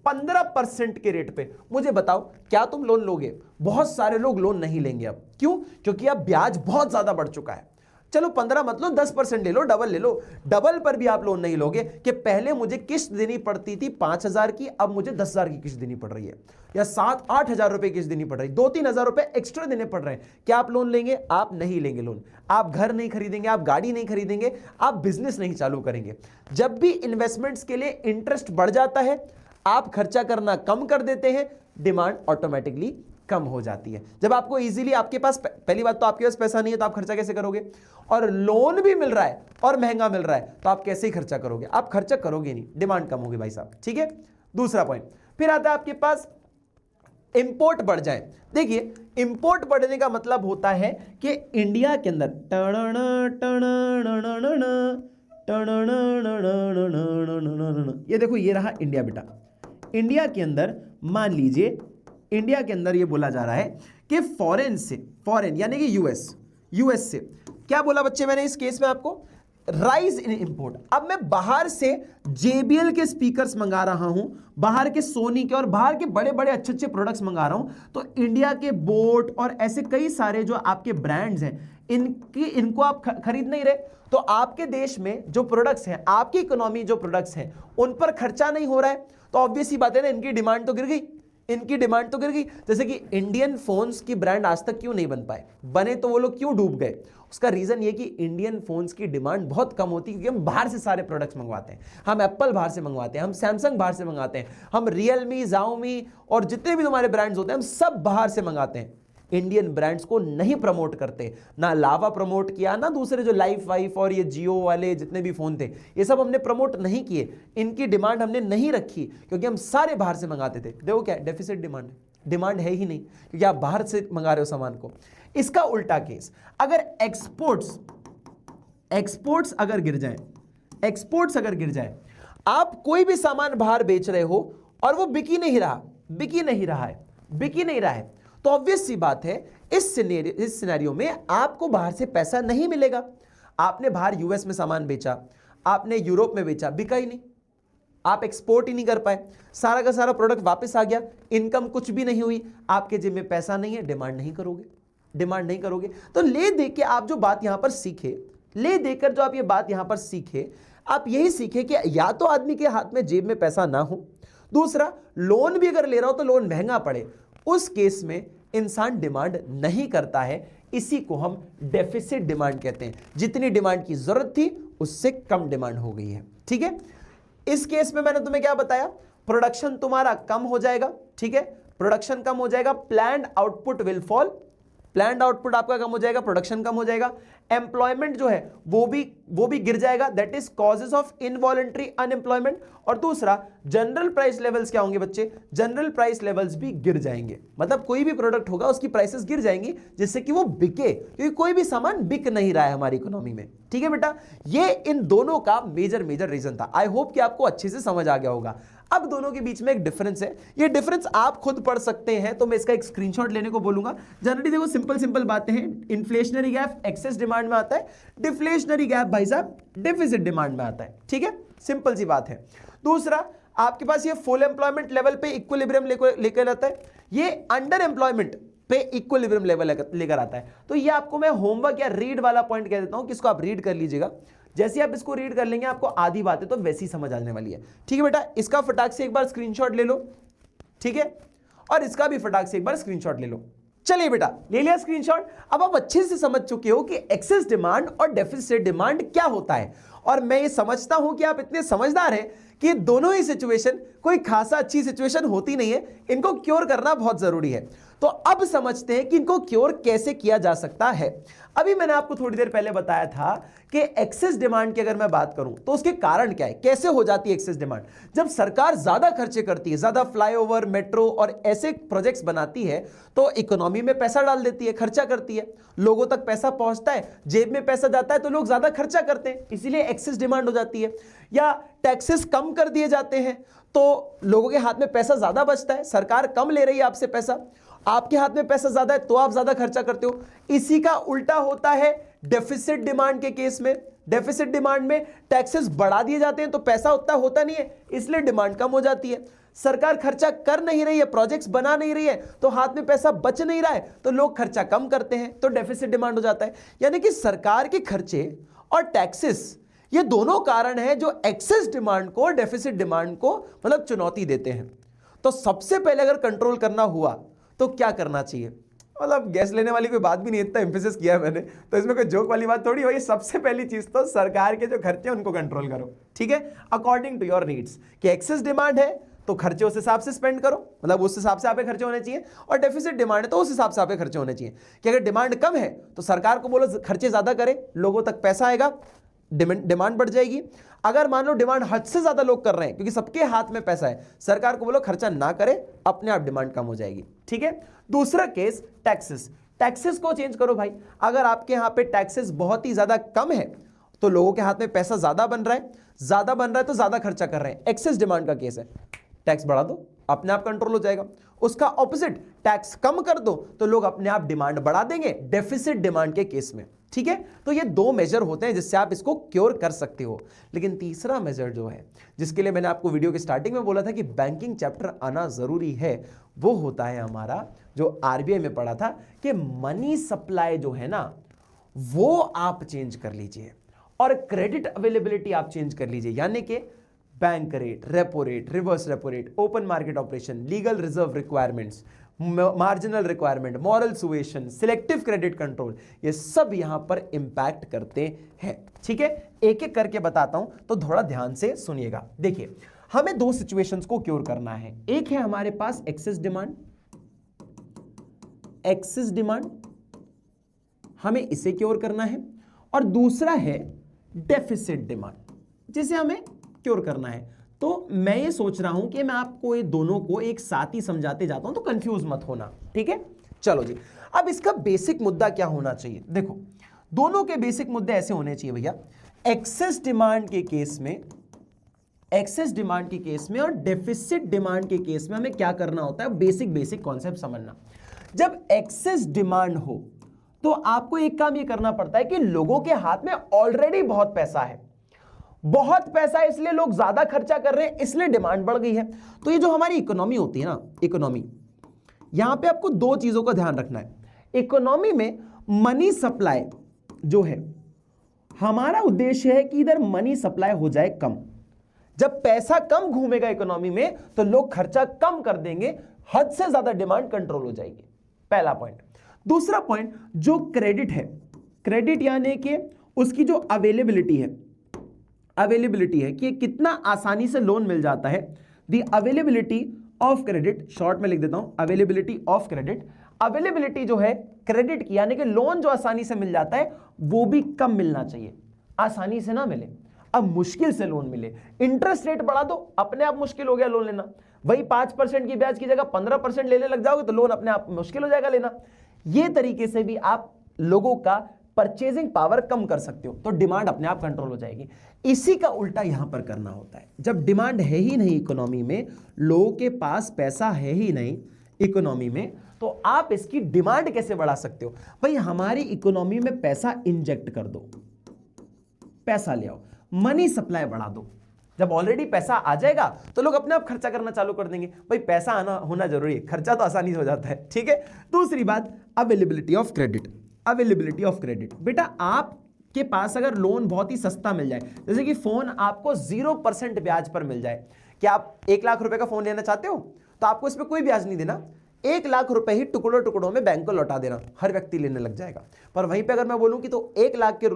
15% के रेट पे। मुझे बताओ क्या तुम लोन लोगे? बहुत सारे लोग लोन नहीं लेंगे अब, क्यों? क्योंकि अब ब्याज बहुत ज्यादा बढ़ चुका है। चलो 15 मत लो, 10% ले लो, डबल ले लो। डबल पर भी आप लोन नहीं लोगे कि पहले मुझे किस्त देनी पड़ती थी 5,000 की, अब मुझे 10,000 की किस्त देनी पड़ रही है, या 7-8 हजार रुपए किस्त देनी पड़ रही है, 2-3 हजार रुपए एक्स्ट्रा देने पड़ रहे हैं। क्या आप लोन लेंगे? आप नहीं लेंगे लोन। आप घर नहीं खरीदेंगे, आप गाड़ी नहीं खरीदेंगे, आप बिजनेस नहीं चालू करेंगे। जब भी इन्वेस्टमेंट्स के लिए इंटरेस्ट बढ़ जाता है, आप खर्चा करना कम कर देते हैं, डिमांड ऑटोमेटिकली कम हो जाती है। जब आपको इजीली, आपके पास पहली बात तो आपके पास पैसा नहीं है तो आप खर्चा कैसे करोगे, और लोन भी मिल रहा है और महंगा मिल रहा है तो आप कैसे ही खर्चा करोगे, आप खर्चा करोगे नहीं, डिमांड कम होगी भाई साहब। ठीक है, दूसरा पॉइंट फिर आता है आपके पास इंपोर्ट बढ़ जाए। देखिए इंपोर्ट बढ़ने का मतलब होता है कि इंडिया के अंदर ये देखो, ये रहा इंडिया बेटा। इंडिया के अंदर मान लीजिए, इंडिया के अंदर ये बोला जा रहा है कि फॉरेन से, फॉरेन यानी कि यूएस से, क्या बोला बच्चे मैंने इस केस में आपको, राइज इन इंपोर्ट। अब मैं बाहर से JBL के स्पीकर्स मंगा रहा हूं, बाहर के सोनी के और बाहर के बड़े बड़े अच्छे अच्छे प्रोडक्ट्स मंगा रहा हूं, तो इंडिया के बोट और ऐसे कई सारे जो आपके ब्रांड्स हैं इनको आप खरीद नहीं रहे, तो आपके देश में जो प्रोडक्ट्स हैं, आपकी इकोनॉमी जो प्रोडक्ट्स हैं उन पर खर्चा नहीं हो रहा है, तो ऑब्वियस ही बात है ना, इनकी डिमांड तो गिर गई, इनकी डिमांड तो गिर गई। जैसे कि इंडियन फोन्स की ब्रांड आज तक क्यों नहीं बन पाए, बने तो वो लोग क्यों डूब गए, उसका रीजन ये कि इंडियन फोन्स की डिमांड बहुत कम होती है, क्योंकि हम बाहर से सारे प्रोडक्ट्स मंगवाते हैं। हम एप्पल बाहर से मंगवाते हैं, हम सैमसंग बाहर से मंगाते हैं, हम रियलमी, Xiaomi और जितने भी तुम्हारे ब्रांड्स होते हैं हम सब बाहर से मंगाते हैं। इंडियन ब्रांड्स को नहीं प्रमोट करते, ना लावा प्रमोट किया, ना दूसरे जो लाइफ वाइफ और ये जियो वाले जितने भी फोन थे ये सब हमने प्रमोट नहीं किए, इनकी डिमांड हमने नहीं रखी, क्योंकि हम सारे बाहर से मंगाते थे। देखो क्या डेफिसिट डिमांड है ही नहीं, क्योंकि आप बाहर से मंगा रहे हो सामान को। इसका उल्टा केस, अगर एक्सपोर्ट्स अगर गिर जाए, आप कोई भी सामान बाहर बेच रहे हो और वो बिक ही नहीं रहा है, तो ऑब्वियस सी बात है इस सिनेरियो में आपको बाहर से पैसा नहीं मिलेगा। आपने बाहर यूएस में सामान बेचा, आपने यूरोप में बेचा, बिका ही नहीं, आप एक्सपोर्ट ही नहीं कर पाए, सारा का सारा प्रोडक्ट वापस आ गया, इनकम कुछ भी नहीं हुई, आपके जेब में पैसा नहीं है, डिमांड नहीं करोगे। तो ले दे के आप जो बात यहां पर सीखे, आप यही सीखे कि या तो आदमी के हाथ में जेब में पैसा ना हो, दूसरा लोन भी अगर ले रहा हो तो लोन महंगा पड़े, उस केस में इंसान डिमांड नहीं करता है। इसी को हम डेफिसिट डिमांड कहते हैं। जितनी डिमांड की जरूरत थी उससे कम डिमांड हो गई है। ठीक है, इस केस में मैंने तुम्हें क्या बताया, प्रोडक्शन तुम्हारा कम हो जाएगा। ठीक है, प्रोडक्शन कम हो जाएगा, planned output will fall, planned output आपका कम हो जाएगा, प्रोडक्शन कम हो जाएगा, एम्प्लॉयमेंट जो है वो भी गिर जाएगा, that is causes of involuntary unemployment. और दूसरा जनरल प्राइस लेवल्स क्या होंगे बच्चे, जनरल प्राइस लेवल्स भी गिर जाएंगे, मतलब कोई भी प्रोडक्ट होगा उसकी प्राइसेस गिर जाएंगी जिससे कि वो बिके, क्योंकि कोई भी सामान बिक नहीं रहा है हमारी इकोनॉमी में। ठीक है बेटा, ये इन दोनों का मेजर रीजन था। आई होप कि आपको अच्छे से समझ आ गया होगा। अब दोनों के बीच में एक डिफरेंस है, ये डिफरेंस आप खुद पढ़ सकते हैं, तो मैं इसका एक स्क्रीनशॉट लेने को बोलूंगा। जनरली देखो सिंपल बातें हैं, इन्फ्लेशनरी गैप एक्सेस डिमांड में आता है, डिफ्लेशनरी गैप भाई साहब डेफिसिट डिमांड में आता है। ठीक है, सिंपल सी बात है। दूसरा आपके पास ये फुल एम्प्लॉयमेंट लेवल पे इक्विलिब्रियम लेकर आता है, ये अंडर एम्प्लॉयमेंट पे इक्विलिब्रियम लेवल लेकर आता है। तो ये आपको मैं होमवर्क या रीड वाला पॉइंट कह देता हूं, किसको आप रीड कर लीजिएगा। जैसे आप इसको रीड कर लेंगे आपको आधी बातें तो वैसी समझ आने वाली है। ठीक है बेटा, इसका फटाक से एक बार स्क्रीनशॉट ले लो। ठीक है, और इसका भी फटाक से एक बार स्क्रीनशॉट ले लो। चलिए बेटा, ले लिया स्क्रीनशॉट। अब आप अच्छे से समझ चुके हो कि एक्सेस डिमांड और डेफिसिट डिमांड क्या होता है, और मैं ये समझता हूं कि आप इतने समझदार हैं कि दोनों ही सिचुएशन कोई खासा अच्छी सिचुएशन होती नहीं है, इनको क्योर करना बहुत जरूरी है। तो अब समझते हैं कि इनको क्योर कैसे किया जा सकता है। अभी मैंने आपको थोड़ी देर पहले बताया था कि एक्सेस डिमांड की अगर मैं बात करूं तो उसके कारण क्या है, कैसे हो जाती है एक्सेस डिमांड। जब सरकार ज्यादा खर्चे करती है, ज्यादा फ्लाईओवर, मेट्रो और ऐसे प्रोजेक्ट्स बनाती है, तो इकोनॉमी में पैसा डाल देती है, खर्चा करती है, लोगों तक पैसा पहुंचता है, जेब में पैसा जाता है, तो लोग ज्यादा खर्चा करते हैं, इसीलिए एक्सेस डिमांड हो जाती है। या टैक्सेस कम कर दिए जाते हैं तो लोगों के हाथ में पैसा ज्यादा बचता है, सरकार कम ले रही है आपसे पैसा, आपके हाथ में पैसा ज्यादा है तो आप ज्यादा खर्चा करते हो। इसी का उल्टा होता है डेफिसिट डिमांड के केस में। डेफिसिट डिमांड में टैक्सेस बढ़ा दिए जाते हैं तो पैसा उतना होता नहीं है, इसलिए डिमांड कम हो जाती है। सरकार खर्चा कर नहीं रही है, प्रोजेक्ट्स बना नहीं रही है, तो हाथ में पैसा बच नहीं रहा है, तो लोग खर्चा कम करते हैं, तो डेफिसिट डिमांड हो जाता है। यानी कि सरकार के खर्चे और टैक्सेस, ये दोनों कारण हैं जो एक्सेस डिमांड को, डेफिसिट डिमांड को मतलब चुनौती देते हैं। तो सबसे पहले अगर कंट्रोल करना हुआ तो क्या करना चाहिए, मतलब गैस लेने वाली कोई बात भी नहीं, इतना एम्फेसिस किया है मैंने, तो इसमें कोई जोक वाली बात थोड़ी हो। ये सबसे पहली चीज तो सरकार के जो खर्चे हैं उनको कंट्रोल करो। ठीक है, अकॉर्डिंग टू योर नीड्स, कि एक्सेस डिमांड है तो खर्चे उस हिसाब से स्पेंड करो, मतलब उस हिसाब से आपके खर्चे होने चाहिए। और डेफिसिट डिमांड है तो उस हिसाब से आपके खर्चे होने चाहिए कि अगर डिमांड कम है तो सरकार को बोलो खर्चे ज्यादा करे, लोगों तक पैसा आएगा, डिमांड बढ़ जाएगी। अगर मान लो डिमांड हद से ज्यादा लोग कर रहे हैं क्योंकि सबके हाथ में पैसा है, सरकार को बोलो खर्चा ना करे, अपने आप डिमांड कम हो जाएगी। ठीक है। दूसरा केस टैक्सेस को चेंज करो भाई। अगर आपके यहां पे टैक्सेस बहुत ही ज्यादा कम है तो लोगों के हाथ में पैसा ज्यादा बन रहा है तो ज्यादा खर्चा कर रहे हैं, एक्सेस डिमांड का केस है। टैक्स बढ़ा दो, अपने आप कंट्रोल हो जाएगा। उसका ऑपोजिट, टैक्स कम कर दो तो लोग अपने आप डिमांड बढ़ा देंगे, डेफिसिट डिमांड के केस में। ठीक है। तो ये दो मेजर होते हैं जिससे आप इसको क्योर कर सकते हो। लेकिन तीसरा मेजर जो है, जिसके लिए मैंने आपको वीडियो के स्टार्टिंग में बोला था कि बैंकिंग चैप्टर आना जरूरी है, वो होता है हमारा जो आरबीआई में पढ़ा था कि मनी सप्लाई जो है ना वो आप चेंज कर लीजिए और क्रेडिट अवेलेबिलिटी आप चेंज कर लीजिए। यानी कि bank rate, repo rate, reverse repo rate, open market operation, legal reserve requirements, marginal requirement, moral suasion, selective credit control, ये सब यहां पर इंपैक्ट करते हैं। ठीक है। एक एक करके बताता हूं तो थोड़ा ध्यान से सुनिएगा। देखिए, हमें दो सिचुएशंस को क्योर करना है। एक है हमारे पास एक्सेस डिमांड, हमें इसे क्योर करना है, और दूसरा है डेफिसिट डिमांड, जिसे हमें क्योर करना है। तो मैं ये सोच रहा हूं कि मैं आपको ये दोनों को एक साथ ही समझाते जाता हूं तो कंफ्यूज मत होना। ठीक है। चलो जी, अब इसका बेसिक मुद्दा क्या होना चाहिए? देखो, दोनों के बेसिक मुद्दे ऐसे होने चाहिए भैया। एक्सेस डिमांड के केस में और डेफिसिट डिमांड के केस में हमें क्या करना होता है, बेसिक कॉन्सेप्ट समझना। जब एक्सेस डिमांड हो तो आपको एक काम ये करना पड़ता है कि लोगों के हाथ में ऑलरेडी बहुत पैसा है, इसलिए लोग ज्यादा खर्चा कर रहे हैं, इसलिए डिमांड बढ़ गई है। तो ये जो हमारी इकोनॉमी होती है ना, इकोनॉमी, यहां पे आपको दो चीजों का ध्यान रखना है। इकोनॉमी में मनी सप्लाई जो है, हमारा उद्देश्य है कि इधर मनी सप्लाई हो जाए कम। जब पैसा कम घूमेगा इकोनॉमी में तो लोग खर्चा कम कर देंगे, हद से ज्यादा डिमांड कंट्रोल हो जाएगी। पहला पॉइंट। दूसरा पॉइंट, जो क्रेडिट है, क्रेडिट यानी कि उसकी जो अवेलेबिलिटी है कि कितना आसानी से लोन मिल जाता है। The availability of credit, short में लिख देता हूं, अवेलेबिलिटी ऑफ क्रेडिट। अवेलेबिलिटी जो है क्रेडिट की, यानी कि लोन जो आसानी से मिल जाता है वो भी कम मिलना चाहिए, आसानी से ना मिले, अब मुश्किल से लोन मिले। इंटरेस्ट रेट बढ़ा दो, अपने आप मुश्किल हो गया लोन लेना। वही 5% की ब्याज की जगह 15% लेने लग जाओगे तो लोन अपने आप मुश्किल हो जाएगा लेना। ये तरीके से भी आप लोगों का परचेजिंग पावर कम कर सकते हो, तो डिमांड अपने आप कंट्रोल हो जाएगी। इसी का उल्टा यहां पर करना होता है। जब डिमांड है ही नहीं इकोनॉमी में, लोगों के पास पैसा है ही नहीं इकोनॉमी में, तो आप इसकी डिमांड कैसे बढ़ा सकते हो? भाई हमारी इकोनॉमी में पैसा इंजेक्ट कर दो, पैसा ले आओ, मनी सप्लाई बढ़ा दो। जब ऑलरेडी पैसा आ जाएगा तो लोग अपने आप खर्चा करना चालू कर देंगे। भाई पैसा आना होना जरूरी है, खर्चा तो आसानी से हो जाता है। ठीक है। दूसरी बात, अवेलेबिलिटी ऑफ क्रेडिट। बेटा आपके पास अगर लोन बहुत ही सस्ता मिल जाए, जैसे कि फोन आपको 0% ब्याज पर मिल जाए, क्या आप 1 लाख रुपए का फोन लेना चाहते हो तो आपको इस पर कोई ब्याज नहीं देना, 1 लाख रुपए ही टुकड़ों में बैंक को लौटा देना, हर व्यक्ति लेने लग जाएगा। पर वहीं पे अगर मैं बोलूं कि तो 1 लाख के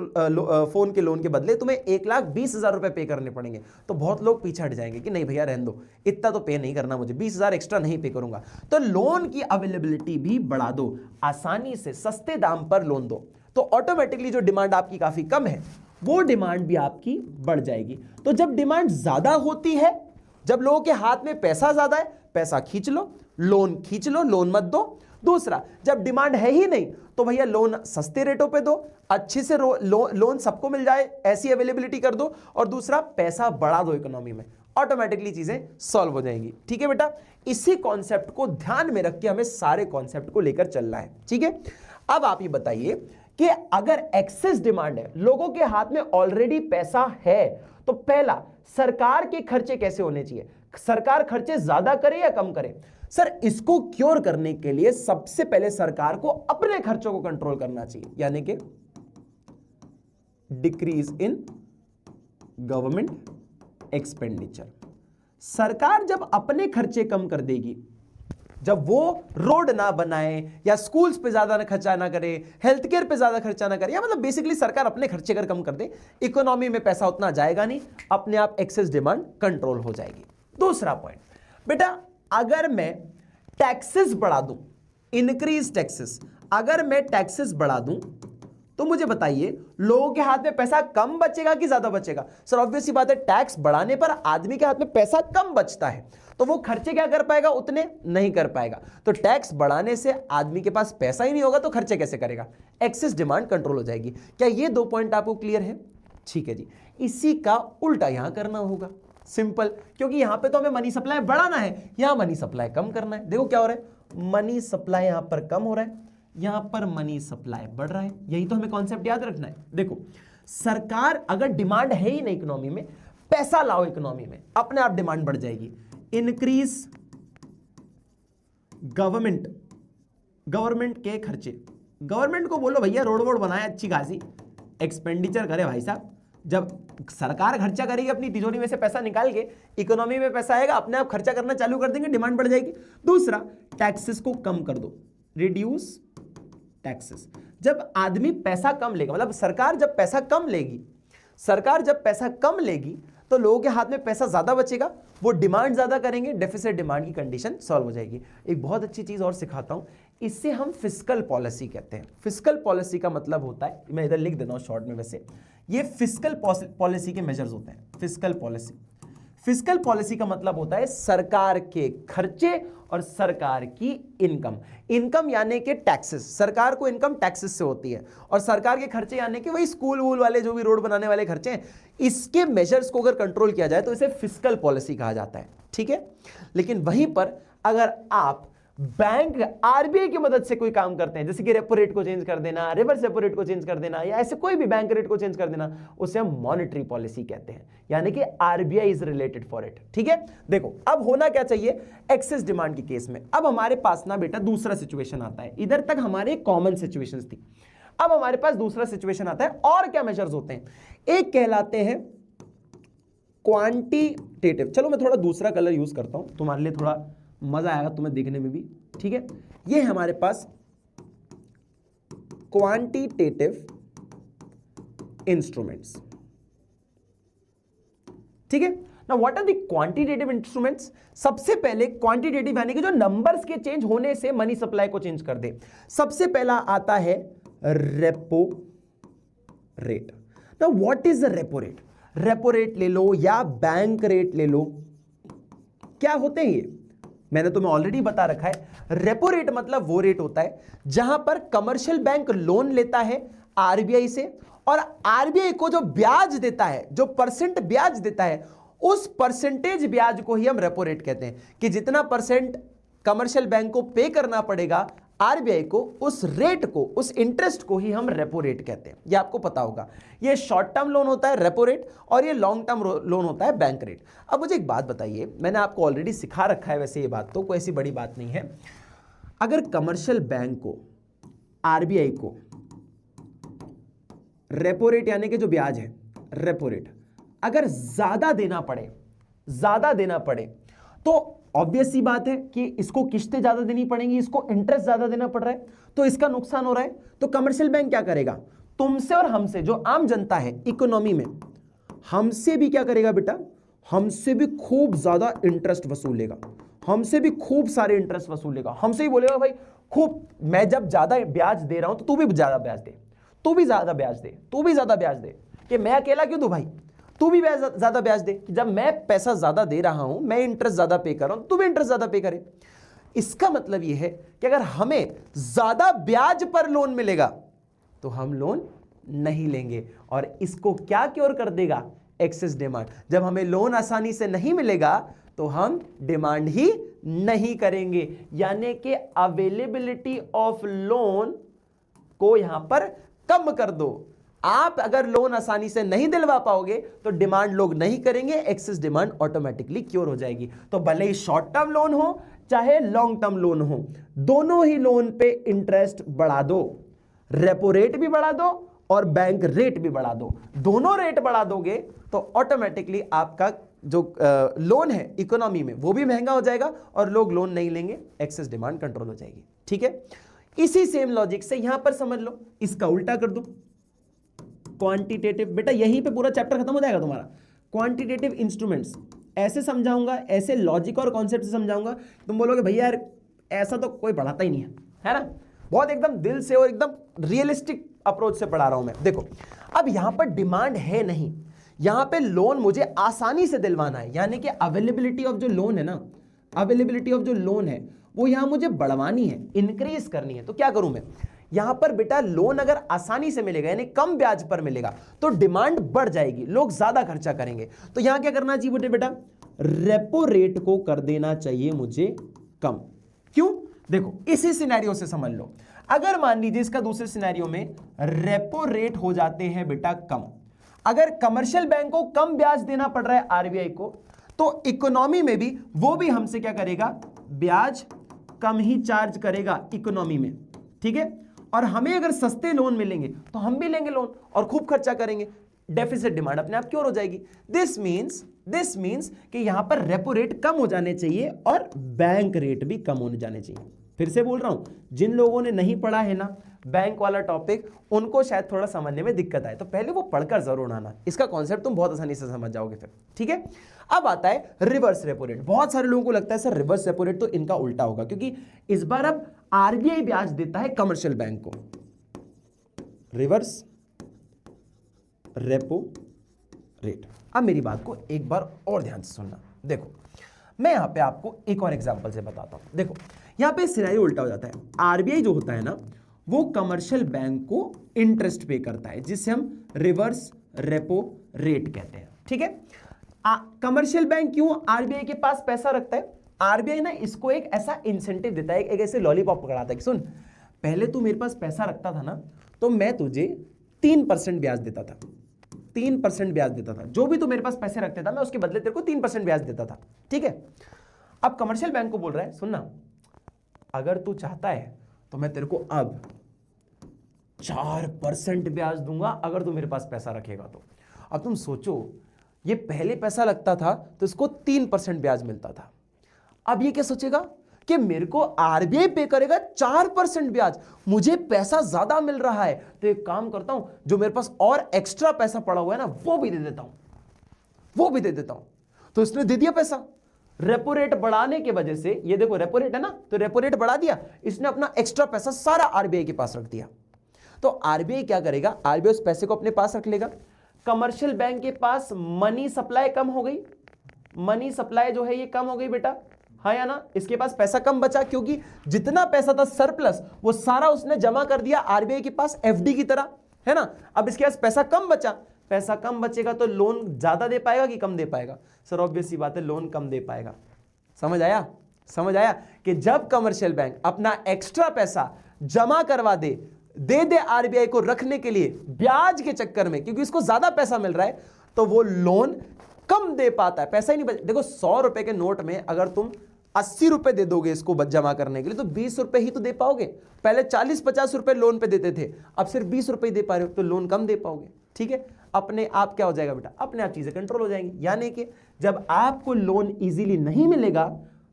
फोन के लोन के बदले तुम्हें 1,20,000 रुपए पे करने पड़ेंगे, तो बहुत लोग पीछे हट जाएंगे कि नहीं भैया रहने दो, इतना तो पे नहीं करना, मुझे 20,000 एक्स्ट्रा नहीं पे करूंगा। तो लोन की अवेलेबिलिटी भी बढ़ा दो, आसानी से सस्ते दाम पर लोन दो, तो ऑटोमेटिकली जो डिमांड आपकी काफी कम है वो डिमांड भी आपकी बढ़ जाएगी। तो जब डिमांड ज्यादा होती है, जब लोगों के हाथ में पैसा ज्यादा है, पैसा खींच लो, लोन मत दो। दूसरा, जब डिमांड है ही नहीं तो भैया लोन सस्ते रेटों पे दो, अच्छे से लोन सबको मिल जाए, ऐसी अवेलेबिलिटी कर दो। और दूसरा, पैसा बढ़ा दो इकोनॉमी में, ऑटोमेटिकली चीजें सॉल्व हो जाएंगी। ठीक है बेटा, इसी कॉन्सेप्ट को ध्यान में रख के हमें सारे कॉन्सेप्ट को लेकर चलना है। ठीक है। अब आप ये बताइए कि अगर एक्सेस डिमांड है, लोगों के हाथ में ऑलरेडी पैसा है, तो पहला, सरकार के खर्चे कैसे होने चाहिए? सरकार खर्चे ज्यादा करे या कम करे? सर, इसको क्योर करने के लिए सबसे पहले सरकार को अपने खर्चों को कंट्रोल करना चाहिए, यानी कि डिक्रीज इन गवर्नमेंट एक्सपेंडिचर। सरकार जब अपने खर्चे कम कर देगी, जब वो रोड ना बनाए या स्कूल्स पे ज्यादा खर्चा ना करे, हेल्थ केयर पे ज्यादा खर्चा ना करे, या मतलब बेसिकली सरकार अपने खर्चे अगर कम कर दे, इकोनॉमी में पैसा उतना जाएगा नहीं, अपने आप एक्सेस डिमांड कंट्रोल हो जाएगी। दूसरा पॉइंट, बेटा अगर मैं टैक्सेस बढ़ा दूं, इंक्रीज टैक्सेस, अगर मैं टैक्सेस बढ़ा दूं तो मुझे बताइए लोगों के हाथ में पैसा कम बचेगा कि ज्यादा बचेगा? सर ऑब्वियस सी बात है, टैक्स बढ़ाने पर आदमी के हाथ में पैसा कम बचता है, तो वो खर्चे क्या कर पाएगा? उतने नहीं कर पाएगा। तो टैक्स बढ़ाने से आदमी के पास पैसा ही नहीं होगा तो खर्चे कैसे करेगा? एक्सेस डिमांड कंट्रोल हो जाएगी। क्या ये 2 पॉइंट आपको क्लियर है? ठीक है जी। इसी का उल्टा यहां करना होगा, सिंपल, क्योंकि यहां पे तो हमें मनी सप्लाई बढ़ाना है, यहां मनी सप्लाई कम करना है। देखो क्या हो रहा है, मनी सप्लाई यहां पर कम हो रहा है, यहां पर मनी सप्लाई बढ़ रहा है। यही तो हमें कॉन्सेप्ट याद रखना है। देखो सरकार, अगर डिमांड है ही नहीं इकोनॉमी में, पैसा लाओ इकोनॉमी में, अपने आप डिमांड बढ़ जाएगी। इंक्रीज गवर्नमेंट के खर्चे, गवर्नमेंट को बोलो भैया रोड वोड बनाए, अच्छी खासी एक्सपेंडिचर करे भाई साहब। जब सरकार खर्चा करेगी अपनी तिजोरी में से पैसा निकाल के, इकोनॉमी में पैसा आएगा, अपने आप खर्चा करना चालू कर देंगे, डिमांड बढ़ जाएगी। दूसरा, टैक्सेस को कम कर दो, रिड्यूस टैक्सेस। जब आदमी पैसा कम लेगा, मतलब सरकार जब पैसा कम लेगी तो लोगों के हाथ में पैसा ज्यादा बचेगा, वो डिमांड ज्यादा करेंगे, डेफिसिट डिमांड की कंडीशन सॉल्व हो जाएगी। एक बहुत अच्छी चीज और सिखाता हूं, इससे हम फिस्कल पॉलिसी कहते हैं। फिस्कल पॉलिसी का मतलब होता है, मैं इधर लिख देता हूं शॉर्ट में, वैसे ये फिस्कल पॉलिसी के मेजर्स होते हैं। फिस्कल पॉलिसी का मतलब होता है सरकार के खर्चे और सरकार की इनकम यानी कि टैक्सेस। सरकार को इनकम टैक्सेस से होती है, और सरकार के खर्चे यानी कि वही स्कूल वूल वाले, जो भी रोड बनाने वाले खर्चे हैं, इसके मेजर्स को अगर कंट्रोल किया जाए तो इसे फिस्कल पॉलिसी कहा जाता है। ठीक है, लेकिन वहीं पर अगर आप बैंक आरबीआई की मदद से कोई काम करते हैं, जैसे कि रेपो रेट को चेंज कर देना, रिवर्स रेपो रेट को चेंज कर देना, या ऐसे कोई भी बैंक रेट को चेंज कर देना, उसे हम मॉनेटरी पॉलिसी कहते हैं, यानी कि RBI is related for it. ठीक है, देखो अब होना क्या चाहिए एक्सेस डिमांड के केस में। अब हमारे पास ना बेटा दूसरा सिचुएशन आता है, इधर तक हमारे कॉमन सिचुएशंस थी, अब हमारे पास दूसरा सिचुएशन आता है। और क्या मेजर्स होते हैं? एक कहलाते हैं क्वांटिटेटिव। चलो मैं थोड़ा दूसरा कलर यूज करता हूं, तुम्हारे लिए थोड़ा मजा आएगा तुम्हें देखने में भी। ठीक है, ये हमारे पास क्वांटिटेटिव इंस्ट्रूमेंट्स। ठीक है, now what are the quantitative instruments? सबसे पहले क्वांटिटेटिव यानी कि जो नंबर्स के चेंज होने से मनी सप्लाई को चेंज कर दे। सबसे पहला आता है repo rate. Now what is repo rate? Repo rate ले लो या बैंक रेट ले लो, क्या होते हैं ये? मैंने तुम्हें ऑलरेडी बता रखा है। रेपो रेट मतलब वो रेट होता है जहां पर कमर्शियल बैंक लोन लेता है आरबीआई से, और आरबीआई को जो ब्याज देता है, जो परसेंट ब्याज देता है, उस परसेंटेज ब्याज को ही हम रेपो रेट कहते हैं। कि जितना परसेंट कमर्शियल बैंक को पे करना पड़ेगा आरबीआई को, उस रेट को, उस इंटरेस्ट को ही हम रेपो रेट कहते हैं। ये आपको पता होगा। ये शॉर्ट टर्म लोन होता है रेपो रेट, और ये लॉन्ग टर्म लोन होता है बैंक रेट। अब मुझे एक बात बताइए, मैंने आपको ऑलरेडी सिखा रखा है वैसे ये बात, तो कोई ऐसी बड़ी बात नहीं है। अगर कमर्शियल बैंक को, आरबीआई को रेपो रेट यानी कि जो ब्याज है रेपो रेट अगर ज्यादा देना पड़े तो ऑब्वियस सी बात है कि इसको किस्तें ज्यादा देनी पड़ेंगी, इसको इंटरेस्ट ज्यादा देना पड़ रहा है, तो इसका नुकसान हो रहा है। तो कमर्शियल बैंक क्या करेगा? तुमसे और हमसे, जो आम जनता है इकोनॉमी में, हमसे भी क्या करेगा बेटा? हमसे भी खूब ज्यादा इंटरेस्ट वसूलेगा, हमसे भी खूब सारे इंटरेस्ट वसूलेगा। हमसे ही बोलेगा भाई खूब, मैं जब ज्यादा ब्याज दे रहा हूं तो तू भी ज्यादा ब्याज दे, तू भी ज्यादा ब्याज दे, तू भी ज्यादा ब्याज दे। कि मैं अकेला क्यों दूं भाई, तू भी ज्यादा ब्याज दे। जब मैं पैसा ज्यादा दे रहा हूं, मैं इंटरेस्ट ज्यादा पे कर रहा हूं, तू भी इंटरेस्ट ज्यादा पे करे। इसका मतलब यह है कि अगर हमें ज्यादा ब्याज पर लोन मिलेगा तो हम लोन नहीं लेंगे, और इसको क्या क्योर कर देगा? Excess demand. जब हमें लोन आसानी से नहीं मिलेगा तो हम डिमांड ही नहीं करेंगे, यानी कि अवेलेबिलिटी ऑफ लोन को यहां पर कम कर दो। आप अगर लोन आसानी से नहीं दिलवा पाओगे तो डिमांड लोग नहीं करेंगे, एक्सेस डिमांड ऑटोमेटिकली क्योर हो जाएगी। तो भले ही शॉर्ट टर्म लोन हो चाहे लॉन्ग टर्म लोन हो, दोनों ही लोन पे इंटरेस्ट बढ़ा दो, रेपो रेट भी बढ़ा दो और बैंक रेट भी बढ़ा दो। दोनों रेट बढ़ा दोगे तो ऑटोमेटिकली आपका जो लोन है इकोनॉमी में वो भी महंगा हो जाएगा और लोग लोन नहीं लेंगे, एक्सेस डिमांड कंट्रोल हो जाएगी। ठीक है, इसी सेम लॉजिक से यहां पर समझ लो, इसका उल्टा कर दो। क्वांटिटेटिव, बेटा यहीं पे पूरा चैप्टर खत्म हो जाएगा तुम्हारा। क्वांटिटेटिव इंस्ट्रूमेंट्स, ऐसे समझाऊंगा, ऐसे लॉजिक और कॉन्सेप्ट से समझाऊंगा, तुम बोलोगे भैया यार ऐसा तो कोई पढ़ाता ही नहीं है ना। बहुत एकदम दिल से और एकदम रियलिस्टिक अप्रोच से पढ़ा रहा हूं मैं। देखो अब यहां पर डिमांड है नहीं, यहां पे लोन मुझे आसानी से दिलवाना है, यानी कि अवेलेबिलिटी ऑफ जो लोन है ना, अवेलेबिलिटी ऑफ जो लोन है वो यहां मुझे बढ़वानी है, इंक्रीज करनी है। तो क्या करूं मैं, यहां पर बेटा लोन अगर आसानी से मिलेगा यानी कम ब्याज पर मिलेगा तो डिमांड बढ़ जाएगी, लोग ज्यादा खर्चा करेंगे। तो यहां क्या करना चाहिए बेटा, रेपो रेट को कर देना चाहिए मुझे कम। क्यों, देखो इसी सिनेरियो से समझ लो, अगर मान लीजिए इसका दूसरे सिनेरियो में रेपो रेट हो जाते हैं बेटा कम, अगर कमर्शियल बैंक को कम ब्याज देना पड़ रहा है आरबीआई को, तो इकोनॉमी में भी वो भी हमसे क्या करेगा, ब्याज कम ही चार्ज करेगा इकोनॉमी में, ठीक है। और हमें अगर सस्ते लोन मिलेंगे तो हम भी लेंगे लोन और खूब खर्चा करेंगे, डेफिसिट डिमांड अपने आप क्योर हो जाएगी। दिस मींस कि यहां पर रेपो रेट कम हो जाने चाहिए और बैंक रेट भी कम होने जाने चाहिए। फिर से बोल रहा हूं, जिन लोगों ने नहीं पढ़ा है ना बैंक वाला टॉपिक, उनको शायद थोड़ा समझने में दिक्कत आए, तो पहले वो पढ़कर जरूर आना, इसका कॉन्सेप्ट तुम बहुत आसानी से समझ जाओगे फिर, ठीक है। अब आता है रिवर्स रेपो रेट। बहुत सारे लोगों को लगता है सर रिवर्स रेपो रेट तो इनका उल्टा होगा, क्योंकि इस बार अब आरबीआई ब्याज देता है कमर्शियल बैंक को। रिवर्स रेपो रेट, अब मेरी बात को एक बार और ध्यान से सुनना। देखो मैं यहां पे आपको एक और एग्जांपल से बताता हूं। देखो यहां पे सिनेरियो उल्टा हो जाता है, आरबीआई जो होता है ना वो कमर्शियल बैंक को इंटरेस्ट पे करता है, जिसे हम रिवर्स रेपो रेट कहते हैं, ठीक है। कमर्शियल बैंक क्यों आरबीआई के पास पैसा रखता है, आरबीआई ना इसको एक ऐसा इंसेंटिव देता है, एक ऐसे लॉलीपॉप पकड़ाता है कि सुन पहले तू मेरे पास पैसा रखता था ना तो मैं तुझे 3% ब्याज देता था, 3% ब्याज देता था, जो भी तू मेरे पास पैसे रखते था मैं उसके बदले तेरे को 3% ब्याज देता था, ठीक है। अब कमर्शियल बैंक को बोल रहा है सुन ना, अगर तू चाहता है तो मैं तेरे को अब 4% ब्याज दूंगा अगर तू मेरे पास पैसा रखेगा तो। अब तुम सोचो, ये पहले पैसा लगता था तो इसको 3% ब्याज मिलता था, अब ये क्या सोचेगा कि मेरे को आरबीआई पे करेगा 4% ब्याज, मुझे पैसा ज्यादा मिल रहा है, तो एक काम करता हूं जो मेरे पास और एक्स्ट्रा पैसा पड़ा हुआ है ना वो भी दे देता हूं, वो भी दे देता हूं। तो इसने दे दिया पैसा, रेपो रेट बढ़ाने की वजह से, ये देखो रेपो रेट है ना, तो रेपो रेट बढ़ा दिया, इसने अपना एक्स्ट्रा पैसा सारा आरबीआई के पास रख दिया। तो आरबीआई क्या करेगा, आरबीआई उस पैसे को अपने पास रख लेगा। कमर्शियल बैंक के पास मनी सप्लाई कम हो गई, मनी सप्लाई जो है ये कम हो गई बेटा, हाँ या ना, इसके पास पैसा कम बचा क्योंकि जितना पैसा था सरप्लस वो सारा उसने जमा कर दिया आरबीआई के पास एफडी की तरह, है ना। अब इसके पास पैसा कम बचा, पैसा कम बचेगा तो लोन ज्यादा दे पाएगा कि कम दे पाएगा, सर ऑब्वियस सी बात है लोन कम दे पाएगा। समझ आया, समझ आया कि जब कमर्शियल बैंक अपना एक्स्ट्रा पैसा जमा करवा दे आरबीआई को रखने के लिए ब्याज के चक्कर में, क्योंकि इसको ज्यादा पैसा मिल रहा है तो वो लोन कम दे पाता है, पैसा ही नहीं बचा। देखो 100 रुपए के नोट में अगर तुम 80 रुपए दे दोगे इसको जमा करने के लिए तो 20 रुपए ही तो दे पाओगे। पहले 40-50 रुपए लोन पे देते थे, अब सिर्फ 20 रुपए ही दे पा रहे हो तो लोन कम दे पाओगे, ठीक है। अपने आप क्या हो जाएगा बेटा, अपने आप चीजें कंट्रोल हो जाएंगी, यानी कि जब आपको लोन इजीली नहीं मिलेगा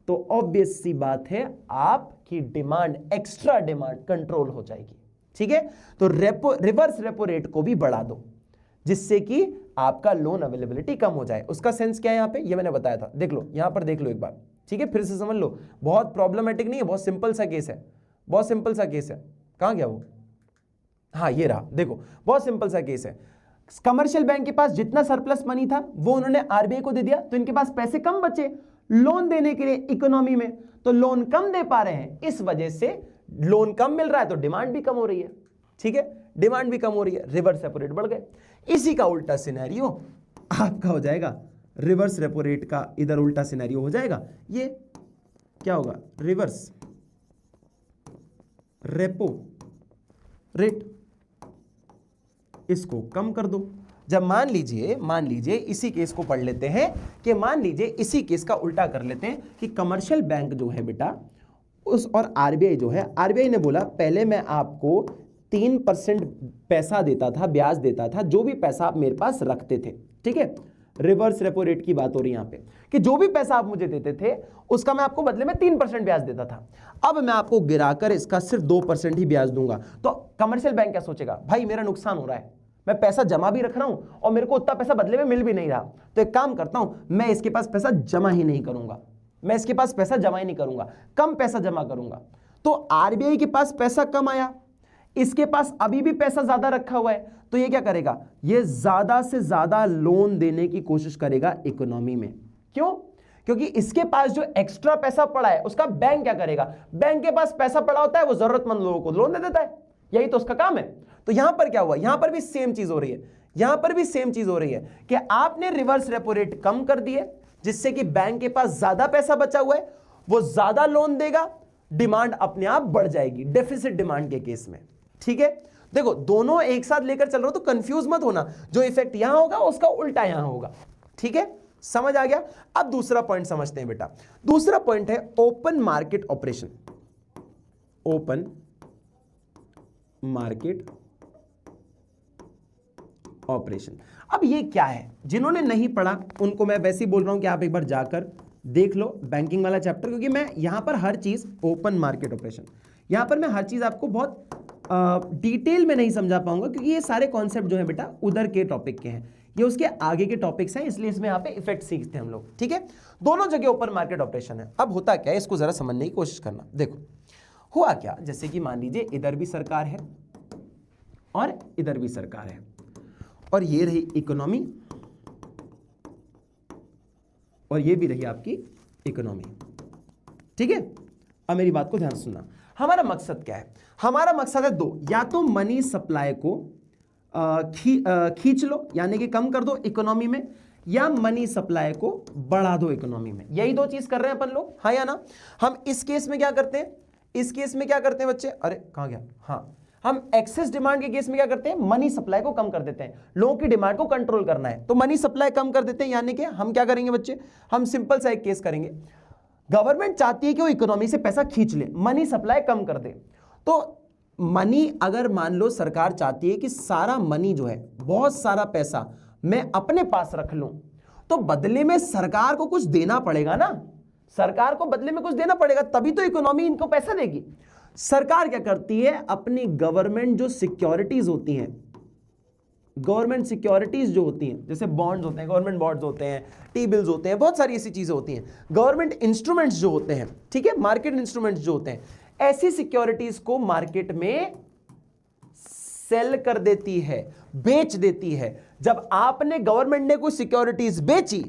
तो ऑब्वियस सी बात है आपकी डिमांड, एक्स्ट्रा डिमांड कंट्रोल हो जाएगी, ठीक है। तो रिवर्स रेपो रेट को भी बढ़ा दो जिससे कि आपका लोन अवेलेबिलिटी कम हो जाए। उसका सेंस क्या है यहां पे, ये मैंने बताया था, देख लो यहां पर देख लो एक बार, ठीक है, फिर से समझ लो, बहुत प्रॉब्लमेटिक नहीं है, बहुत सिंपल सा केस है, बहुत सिंपल सा केस है। कहां गया वो, हाँ ये रहा, देखो बहुत सिंपल सा केस है। कमर्शियल बैंक के पास जितना सरप्लस मनी था वो उन्होंने आरबीआई को दे दिया, तो इनके पास पैसे कम बचे लोन देने के लिए इकोनॉमी में, तो लोन कम दे पा रहे हैं, इस वजह से लोन कम मिल रहा है तो डिमांड भी कम हो रही है, ठीक है, डिमांड भी कम हो रही है, रिवर्स रेपो रेट बढ़ गए। इसी का उल्टा सिनेरियो आपका हो जाएगा, रिवर्स रेपो रेट का इधर उल्टा सिनेरियो हो जाएगा, ये क्या होगा, रिवर्स रेपो रेट, इसको कम कर दो। जब मान लीजिए इसी केस को पढ़ लेते हैं कि मान लीजिए इसी केस का उल्टा कर लेते हैं कि कमर्शियल बैंक जो है बेटा उस और आरबीआई जो है, आरबीआई ने बोला पहले मैं आपको 3% पैसा देता था, ब्याज देता था, जो भी पैसा आप मेरे पास रखते थे, ठीक है। रिवर्स रेपो रेट की बात हो रही है यहां पे कि जो भी पैसा आप मुझे देते थे उसका मैं आपको बदले में 3% ब्याज देता था, अब मैं आपको गिराकर इसका सिर्फ 2% ही ब्याज दूंगा। तो कमर्शियल बैंक क्या सोचेगा, भाई मेरा नुकसान हो रहा है, मैं पैसा जमा भी रख रहा हूं और मेरे को उतना पैसा बदले में मिल भी नहीं रहा, तो एक काम करता हूं, मैं इसके पास पैसा जमा ही नहीं करूंगा, मैं इसके पास पैसा जमा ही नहीं करूंगा, कम पैसा जमा करूंगा। तो आरबीआई के पास पैसा कम आया, इसके पास अभी भी पैसा ज्यादा रखा हुआ है, तो ये क्या करेगा, ये ज्यादा से ज्यादा लोन देने की कोशिश करेगा इकोनॉमी में। क्यों? क्योंकि इसके पास जो एक्स्ट्रा पैसा पड़ा है उसका बैंक क्या करेगा, बैंक के पास पैसा पड़ा होता है, वो जरूरतमंद लोगों को लोन दे देता है, यही तो उसका काम है। तो यहां पर क्या हुआ, यहां पर भी सेम चीज हो रही है, यहां पर भी सेम चीज हो रही है कि आपने रिवर्स रेपो रेट कम कर दिए, जिससे कि बैंक के पास ज्यादा पैसा बचा हुआ है, वो ज्यादा लोन देगा, डिमांड अपने आप बढ़ जाएगी डेफिसिट डिमांड के केस में। ठीक है, देखो दोनों एक साथ लेकर चल रहा हो तो कंफ्यूज मत होना, जो इफेक्ट यहां होगा उसका उल्टा यहां होगा। ठीक है, समझ आ गया। अब दूसरा पॉइंट समझते हैं बेटा, दूसरा पॉइंट है open market operation. Open market operation, अब ये क्या है, जिन्होंने नहीं पढ़ा उनको मैं वैसे ही बोल रहा हूं कि आप एक बार जाकर देख लो बैंकिंग वाला चैप्टर, क्योंकि मैं यहां पर हर चीज ओपन मार्केट ऑपरेशन, यहां पर मैं हर चीज आपको बहुत डिटेल में नहीं समझा पाऊंगा, क्योंकि ये सारे कॉन्सेप्ट जो है बेटा उधर के टॉपिक के हैं, ये उसके आगे के टॉपिक्स हैं, इसलिए इसमें यहाँ पे इफेक्ट सीखते हैं हम लोग। ठीक है, दोनों जगह ओपन मार्केट ऑपरेशन है। अब होता क्या है, इसको जरा समझने की कोशिश करना। देखो हुआ क्या, जैसे कि मान लीजिए इधर भी सरकार है और इधर भी सरकार है, और ये रही इकोनॉमी और ये भी रही आपकी इकोनॉमी। ठीक है, अब मेरी बात को ध्यान से सुनना, हमारा मकसद क्या है, हमारा मकसद है दो, या तो मनी सप्लाई को खींच लो यानी कि कम कर दो इकोनॉमी में, या मनी सप्लाई को बढ़ा दो इकोनॉमी में, यही दो चीज कर रहे हैं अपन लोग, हाँ या ना। हम इस केस में क्या करते हैं, इस केस में क्या करते हैं बच्चे, अरे कहां गया, हाँ हम एक्सेस डिमांड के केस में क्या करते हैं, मनी सप्लाई को कम कर देते हैं, लोगों की डिमांड को कंट्रोल करना है तो मनी सप्लाई कम कर देते हैं, यानी कि हम क्या करेंगे बच्चे, हम सिंपल सा एक केस करेंगे, गवर्नमेंट चाहती है कि वो इकोनॉमी से पैसा खींच ले, मनी सप्लाई कम कर दे। तो मनी अगर मान लो सरकार चाहती है कि सारा मनी जो है, बहुत सारा पैसा मैं अपने पास रख लूं, तो बदले में सरकार को कुछ देना पड़ेगा ना, सरकार को बदले में कुछ देना पड़ेगा, तभी तो इकोनॉमी इनको पैसा देगी। सरकार क्या करती है, अपनी गवर्नमेंट जो सिक्योरिटीज होती हैं, गवर्नमेंट सिक्योरिटीज जो होती हैं, जैसे बॉन्ड्स होते हैं, गवर्नमेंट बॉन्ड्स होते हैं, टी बिल्स होते हैं, बहुत सारी ऐसी चीजें होती हैं, गवर्नमेंट इंस्ट्रूमेंट्स जो होते हैं, ठीक है, मार्केट इंस्ट्रूमेंट्स जो होते हैं, ऐसी सिक्योरिटीज को मार्केट में सेल कर देती है, बेच देती है। जब आपने गवर्नमेंट ने कोई सिक्योरिटीज बेची,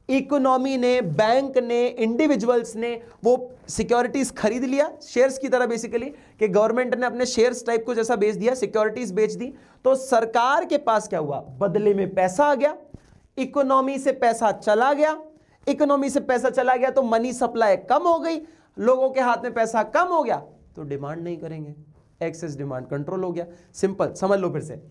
इकोनॉमी ने, बैंक ने, इंडिविजुअल्स ने वो सिक्योरिटीज खरीद लिया, शेयर्स की तरह बेसिकली, कि गवर्नमेंट ने अपने शेयर्स टाइप को जैसा बेच दिया, सिक्योरिटीज बेच दी, तो सरकार के पास क्या हुआ, बदले में पैसा आ गया, इकोनॉमी से पैसा चला गया, इकोनॉमी से पैसा चला गया तो मनी सप्लाई कम हो गई, लोगों के हाथ में पैसा कम हो गया तो डिमांड नहीं करेंगे, एक्सेस डिमांड कंट्रोल हो गया। सिंपल समझ लो फिर से,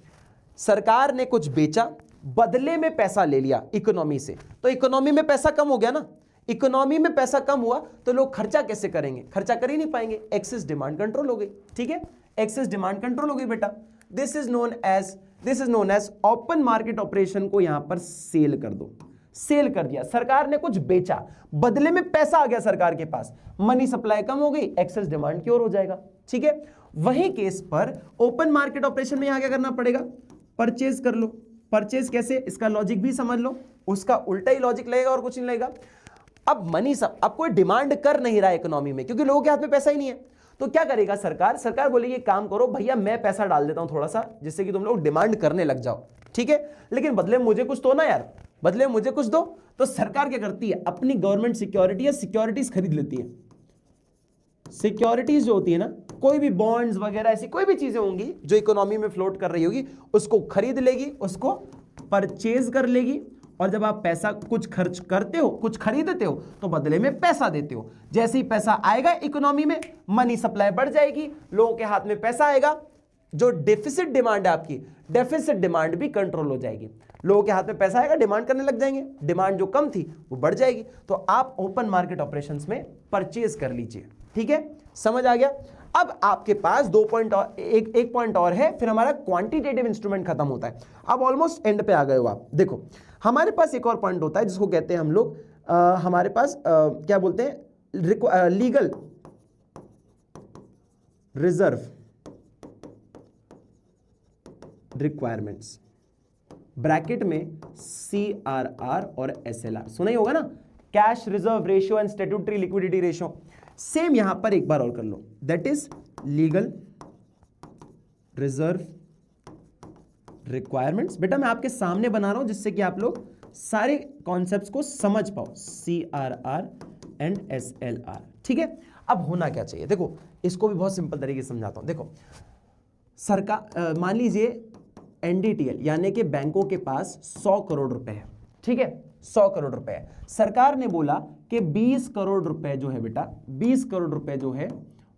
सरकार ने कुछ बेचा, बदले में पैसा ले लिया इकोनॉमी से, तो इकोनॉमी में पैसा कम हो गया ना, इकोनॉमी में पैसा कम हुआ तो लोग खर्चा कैसे करेंगे, खर्चा कर ही नहीं पाएंगे, एक्सेस डिमांड कंट्रोल हो गई। ठीक है, एक्सेस डिमांड कंट्रोल हो गई बेटा, this is known as open market operation को यहां पर सेल कर दो, सेल कर दिया, सरकार ने कुछ बेचा, बदले में पैसा आ गया सरकार के पास, मनी सप्लाई कम हो गई, एक्सेस डिमांड क्योर हो जाएगा। ठीक है, वही केस पर ओपन मार्केट ऑपरेशन में यहां क्या करना पड़ेगा, परचेज कर लो। परचेज कैसे, इसका लॉजिक भी समझ लो, उसका उल्टा ही लॉजिक लगेगा और कुछ नहीं लगेगा। अब मनी सब, अब कोई डिमांड कर नहीं रहा है इकोनॉमी में, क्योंकि लोगों के हाथ में पैसा ही नहीं है, तो क्या करेगा सरकार, सरकार बोलेगी काम करो भैया, मैं पैसा डाल देता हूं थोड़ा सा, जिससे कि तुम लोग डिमांड करने लग जाओ। ठीक है, लेकिन बदले में मुझे कुछ दो ना यार, बदले में मुझे कुछ दो। तो सरकार क्या करती है, अपनी गवर्नमेंट सिक्योरिटी या सिक्योरिटीज खरीद लेती है। सिक्योरिटीज जो होती है ना, कोई भी बॉन्ड्स वगैरह ऐसी कोई भी चीजें होंगी जो इकोनॉमी में फ्लोट कर रही होगी, उसको खरीद लेगी, उसको परचेज कर लेगी, और जब आप पैसा कुछ खर्च करते हो, कुछ खरीदते हो, तो बदले में पैसा देते हो। जैसे ही पैसा आएगा इकोनॉमी में, मनी सप्लाई बढ़ जाएगी, लोगों के हाथ में पैसा आएगा, जो डेफिसिट डिमांड है आपकी, डेफिसिट डिमांड भी कंट्रोल हो जाएगी, लोगों के हाथ में पैसा आएगा, डिमांड करने लग जाएंगे, डिमांड जो कम थी वो बढ़ जाएगी। तो आप ओपन मार्केट ऑपरेशंस में परचेज कर लीजिए। ठीक है, समझ आ गया। अब आपके पास दो पॉइंट और एक पॉइंट और है, फिर हमारा क्वांटिटेटिव इंस्ट्रूमेंट खत्म होता है। अब ऑलमोस्ट एंड पे आ गए हो आप। देखो हमारे पास एक और पॉइंट होता है जिसको कहते हैं हम लोग, हमारे पास क्या बोलते हैं, लीगल रिजर्व रिक्वायरमेंट्स। ब्रैकेट में CRR और SLR, सुना ही होगा ना, cash reserve ratio and statutory liquidity ratio. Same यहां पर एक बार और कर लो, that is legal reserve requirements. बेटा मैं आपके सामने बना रहा हूं जिससे कि आप लोग सारे कॉन्सेप्ट्स को समझ पाओ, CRR एंड SLR, ठीक है। अब होना क्या चाहिए, देखो इसको भी बहुत सिंपल तरीके से समझाता हूं। देखो सरकार, मान लीजिए NDTL यानी कि बैंकों के पास 100 करोड़ रुपए है, ठीक है, 100 करोड़ रुपए है। सरकार ने बोला कि 20 करोड़ रुपए जो है बेटा, 20 करोड़ रुपए जो है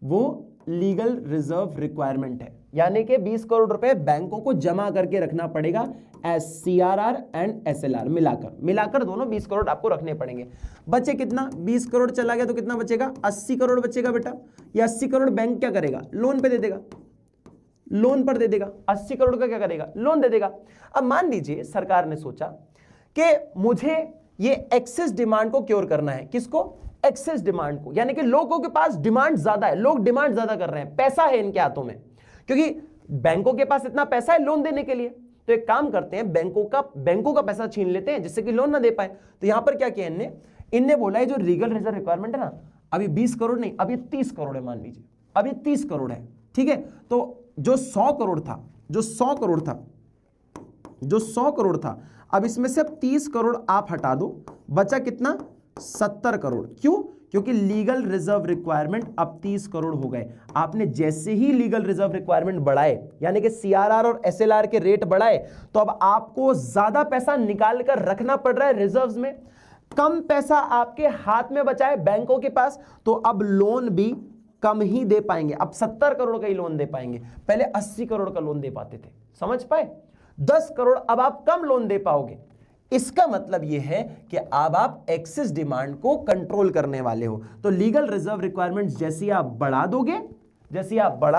वो लीगल रिजर्व रिक्वायरमेंट है, यानी कि 20 करोड़ रुपए बैंकों को जमा करके रखना पड़ेगा एज CRR एंड SLR मिलाकर दोनों 20 करोड़ आपको रखने पड़ेंगे। बचे कितना, 20 करोड़ चला गया तो कितना बचेगा, 80 करोड़ बचेगा बेटा। ये 80 करोड़ बैंक क्या करेगा, लोन पे दे देगा, लोन पर दे देगा। 80 करोड़ का क्या करेगा, लोन दे देगा। अब मान लीजिए सरकार ने सोचा कि मुझे ये एक्सेस डिमांड को क्योर करना है, किसको, एक्सेस डिमांड को, यानी कि लोगों के पास डिमांड ज्यादा है, लोग डिमांड ज्यादा कर रहे हैं, पैसा है इनके हाथों में, क्योंकि बैंकों के पास इतना पैसा है लोन देने के लिए। तो एक काम करते हैं, बैंकों का पैसा छीन लेते हैं जिससे कि लोन ना दे पाए। तो यहां पर क्या किया इनने बोला है जो लीगल रिजर्व रिक्वायरमेंट है ना, अभी 20 करोड़ नहीं, अभी 30 करोड़ है, मान लीजिए अभी 30 करोड़ है, ठीक है। तो जो 100 करोड़ था, जो 100 करोड़ था, अब इसमें से अब 30 करोड़ आप हटा दो, बचा कितना, 70 करोड़। क्यों, क्योंकि लीगल रिजर्व रिक्वायरमेंट अब 30 करोड़ हो गए। आपने जैसे ही लीगल रिजर्व रिक्वायरमेंट बढ़ाए, यानी कि CRR और SLR के रेट बढ़ाए, तो अब आपको ज्यादा पैसा निकाल कर रखना पड़ रहा है रिजर्व्स में, कम पैसा आपके हाथ में बचा है बैंकों के पास, तो अब लोन भी कम ही दे पाएंगे। अब 70 करोड़ का ही लोन दे पाएंगे, पहले 80 करोड़ का लोन दे पाते थे, समझ पाए। 10 करोड़ अब आप कम लोन दे पाओगे। इसका मतलब यह है कि अब आप एक्सेस डिमांड को कंट्रोल करने वाले हो। तो लीगल रिजर्व रिक्वायरमेंट्स जैसी आप बढ़ा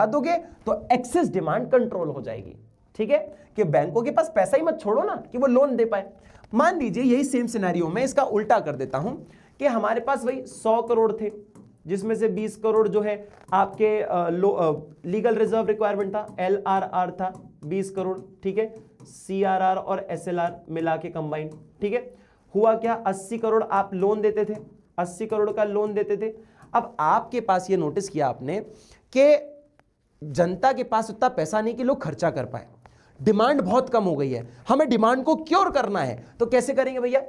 दोगे तो एक्सेस डिमांड कंट्रोल हो जाएगी, ठीक है, कि बैंकों के पास पैसा ही मत छोड़ो ना कि वो लोन दे पाए। मान लीजिए यही सेम सिनेरियो में इसका उल्टा कर देता हूं कि हमारे पास वही 100 करोड़ थे, जिसमें से 20 करोड़ जो है आपके लीगल रिजर्व रिक्वायरमेंट था, LRR था 20 करोड़, ठीक है, CRR और SLR मिला के कंबाइंड, ठीक है। हुआ क्या, 80 करोड़ आप लोन देते थे, 80 करोड़ का लोन देते थे। अब आपके पास ये नोटिस किया आपने कि जनता के पास उतना पैसा नहीं कि लोग खर्चा कर पाए, डिमांड बहुत कम हो गई है, हमें डिमांड को क्योर करना है। तो कैसे करेंगे भैया,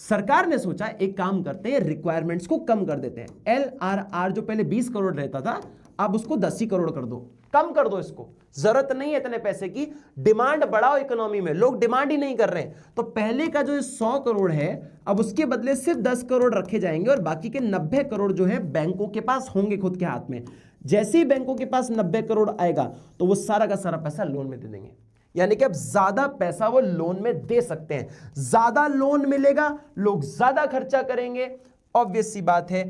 सरकार ने सोचा एक काम करते हैं, रिक्वायरमेंट्स को कम कर देते हैं। LRR जो पहले 20 करोड़ रहता था, अब उसको 10 करोड़ कर दो, कम कर दो, इसको जरूरत नहीं है इतने पैसे की, डिमांड बढ़ाओ इकोनॉमी में, लोग डिमांड ही नहीं कर रहे हैं। तो पहले का जो 100 करोड़ है, अब उसके बदले सिर्फ 10 करोड़ रखे जाएंगे और बाकी के 90 करोड़ जो है बैंकों के पास होंगे खुद के हाथ में। जैसे ही बैंकों के पास 90 करोड़ आएगा तो वो सारा का सारा पैसा लोन में दे देंगे, यानी कि अब ज्यादा पैसा वो लोन में दे सकते हैं। ज्यादा लोन मिलेगा, लोग ज्यादा खर्चा करेंगे, ऑब्वियस सी बात है,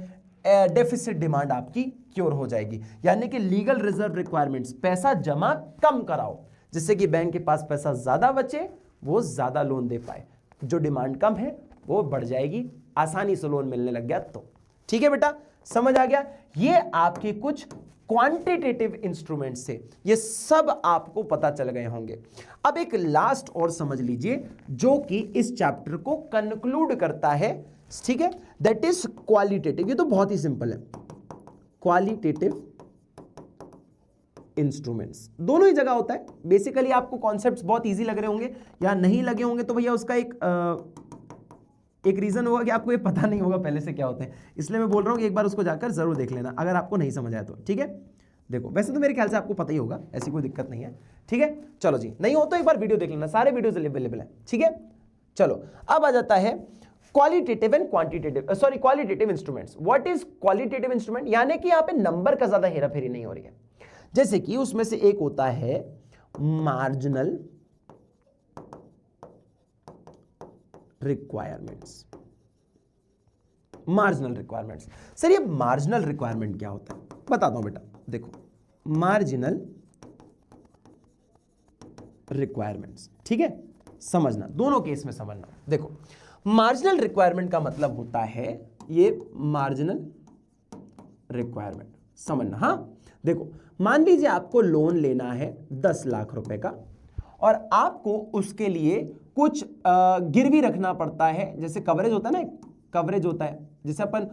डेफिसिट डिमांड आपकी क्योर हो जाएगी। यानी कि लीगल रिजर्व रिक्वायरमेंट्स, पैसा जमा कम कराओ जिससे कि बैंक के पास पैसा ज्यादा बचे, वो ज्यादा लोन दे पाए, जो डिमांड कम है वो बढ़ जाएगी, आसानी से लोन मिलने लग गया तो। ठीक है बेटा, समझ आ गया। ये आपके कुछ क्वांटिटेटिव इंस्ट्रूमेंट्स थे, ये सब आपको पता चल गए होंगे। अब एक लास्ट और समझ लीजिए जो कि इस चैप्टर को कंक्लूड करता है, ठीक है, दैट इज क्वालिटेटिव। ये तो बहुत ही सिंपल है, क्वालिटेटिव इंस्ट्रूमेंट्स दोनों ही जगह होता है। बेसिकली आपको कॉन्सेप्ट्स बहुत इजी लग रहे होंगे या नहीं लगे होंगे तो भैया उसका एक रीजन होगा कि आपको ये पता नहीं होगा पहले से क्या होते हैं, इसलिए मैं बोल रहा हूं कि एक बार उसको जाकर जरूर देख लेना अगर आपको नहीं समझ आया तो। ठीक है, देखो वैसे तो मेरे ख्याल से आपको पता ही होगा, ऐसी कोई दिक्कत नहीं है। ठीक है, चलो जी, नहीं हो तो एक बार वीडियो देख लेना, सारे वीडियोस अवेलेबल है। ठीक है, चलो अब आ जाता है qualitative and quantitative, sorry qualitative instruments. What is qualitative instrument? यानी कि यहां पे नंबर का ज्यादा हेराफेरी नहीं हो रही है। जैसे कि उसमें से एक होता है marginal requirements. Marginal requirements, sir ये मार्जिनल रिक्वायरमेंट क्या होता है बताता हूं बेटा। देखो मार्जिनल रिक्वायरमेंट्स, ठीक है, समझना, दोनों केस में समझना। देखो मार्जिनल रिक्वायरमेंट का मतलब होता है ये मार्जिनल रिक्वायरमेंट, समझना। हाँ देखो, मान लीजिए आपको लोन लेना है 10 लाख रुपए का और आपको उसके लिए कुछ गिरवी रखना पड़ता है, जैसे कवरेज होता है ना, कवरेज होता है जिसे अपन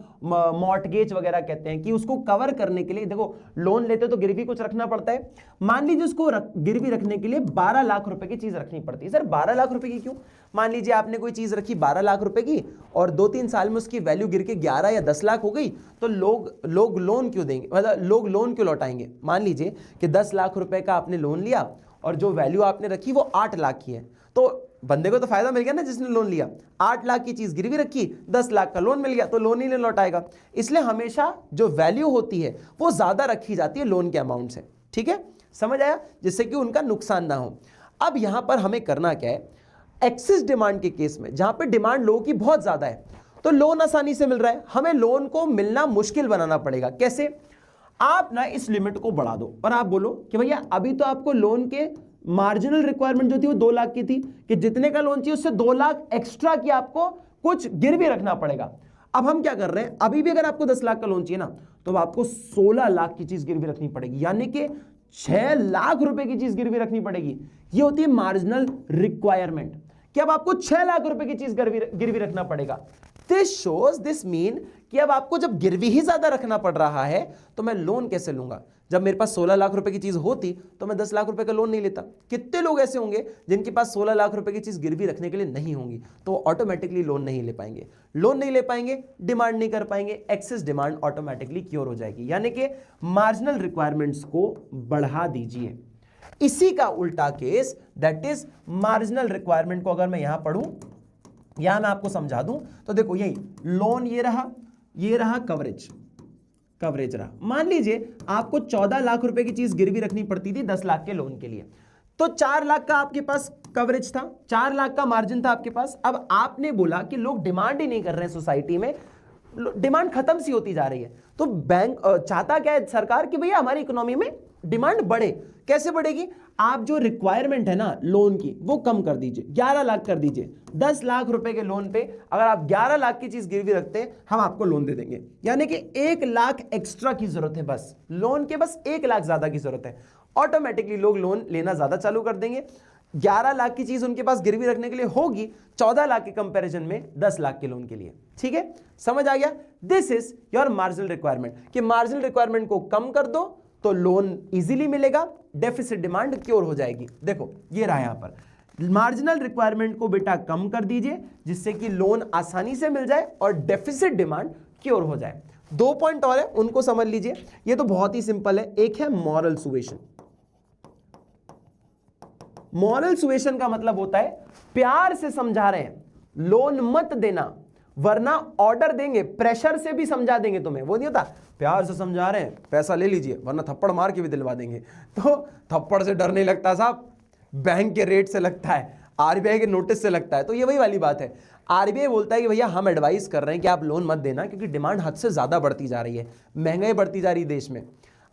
मॉर्टगेज वगैरह कहते हैं, कि उसको कवर करने के लिए देखो लोन लेते तो गिरवी कुछ रखना पड़ता है। मान लीजिए उसको गिरवी रखने के लिए 12 लाख रुपए की चीज रखनी पड़ती है। सर 12 लाख रुपए की क्यों? मान लीजिए आपने कोई चीज रखी 12 लाख रुपए की और 2-3 साल में उसकी वैल्यू गिर के 11 या 10 लाख हो गई, तो लोग लोन क्यों देंगे, मतलब लोग लोन क्यों लौटाएंगे? मान लीजिए कि 10 लाख रुपए का आपने लोन लिया और जो वैल्यू आपने रखी वो 8 लाख की है, तो बंदे को तो फायदा मिल गया ना जिसने लोन लिया। 8 लाख की चीज गिरवी रखी, 10 लाख का लोन मिल गया, तो लोन ही नहीं लौटाएगा। इसलिए हमेशा जो वैल्यू होती है वो ज्यादा रखी जाती है लोन के अमाउंट से। ठीक है, समझ आया? जिससे कि उनका नुकसान ना हो। अब यहां पर हमें करना क्या है, एक्सेस डिमांड के केस में जहां पर डिमांड लोगों की बहुत ज्यादा है तो लोन आसानी से मिल रहा है, हमें लोन को मिलना मुश्किल बनाना पड़ेगा। कैसे? आप ना इस लिमिट को बढ़ा दो और आप बोलो कि भैया अभी तो आपको लोन के मार्जिनल रिक्वायरमेंट जो थी वो 2 लाख की थी, कि जितने का लोन चाहिए उससे 2 लाख एक्स्ट्रा की आपको कुछ गिरवी रखना पड़ेगा। अब हम क्या कर रहे हैं, अभी भी अगर आपको 10 लाख का लोन चाहिए ना तो आपको 16 लाख की चीज गिरवी रखनी पड़ेगी, यानी कि 6 लाख रुपए की चीज गिरवी रखनी पड़ेगी। ये होती है मार्जिनल रिक्वायरमेंट, कि अब आपको 6 लाख रुपए की चीज गिरवी रखना पड़ेगा। दिस मीन कि अब आपको जब गिरवी ही ज्यादा रखना पड़ रहा है तो मैं लोन कैसे लूंगा? जब मेरे पास 16 लाख रुपए की चीज होती तो मैं 10 लाख रुपए का लोन नहीं लेता। कितने लोग ऐसे होंगे जिनके पास 16 लाख रुपए की चीज गिरवी रखने के लिए नहीं होंगी, तो वो ऑटोमेटिकली लोन नहीं ले पाएंगे। लोन नहीं ले पाएंगे, डिमांड नहीं कर पाएंगे, एक्सेस डिमांड ऑटोमेटिकली क्योर हो जाएगी, यानी कि मार्जिनल रिक्वायरमेंट्स को बढ़ा दीजिए। इसी का उल्टा case, that is marginal requirement को अगर मैं यहां पढ़ूं, यहां मैं आपको समझा दूं तो देखो यही लोन, ये रहा कवरेज रहा। मान लीजिए आपको 14 लाख रुपए की चीज गिरवी रखनी पड़ती थी 10 लाख के लोन के लिए, तो 4 लाख का आपके पास कवरेज था, 4 लाख का मार्जिन था आपके पास। अब आपने बोला कि लोग डिमांड ही नहीं कर रहे हैं, सोसाइटी में डिमांड खत्म सी होती जा रही है, तो बैंक चाहता क्या है सरकार कि भैया हमारी इकोनॉमी में डिमांड बढ़े। कैसे बढ़ेगी? आप जो रिक्वायरमेंट है ना लोन की वो कम कर दीजिए, 11 लाख कर दीजिए। 10 लाख रुपए के लोन पे अगर आप 11 लाख की चीज गिरवी रखते हैं हम आपको लोन दे देंगे, यानी कि 1 लाख एक्स्ट्रा की जरूरत है, बस लोन के बस 1 लाख ज्यादा की जरूरत है। ऑटोमेटिकली लोग लोन लेना ज्यादा चालू कर देंगे। 11 लाख की चीज उनके पास गिरवी रखने के लिए होगी 14 लाख के कंपैरिजन में 10 लाख के लोन के लिए। ठीक है, समझ आ गया? This is your marginal requirement, कि मार्जिनल रिक्वायरमेंट को कम कर दो तो लोन इजीली मिलेगा, डेफिसिट डिमांड क्योर हो जाएगी। देखो ये रहा यहां पर मार्जिनल रिक्वायरमेंट को बेटा कम कर दीजिए जिससे कि लोन आसानी से मिल जाए और डेफिसिट डिमांड क्योर हो जाए। 2 पॉइंट और है, उनको समझ लीजिए। ये तो बहुत ही सिंपल है। एक है मॉरल सुएशन। मॉरल सुएशन का मतलब होता है प्यार से समझा रहे हैं, लोन मत देना वरना ऑर्डर देंगे, प्रेशर से भी समझा देंगे तुम्हें। वो नहीं होता प्यार से समझा रहे हैं पैसा ले लीजिए वरना थप्पड़ मार के भी दिलवा देंगे। तो थप्पड़ से डर नहीं लगता साहब, बैंक के रेट से लगता है, आरबीआई के नोटिस से लगता है। तो ये वही वाली बात है। आरबीआई बोलता है कि भैया हम एडवाइस कर रहे हैं कि आप लोन मत देना क्योंकि डिमांड हद से ज्यादा बढ़ती जा रही है, महंगाई बढ़ती जा रही है देश में,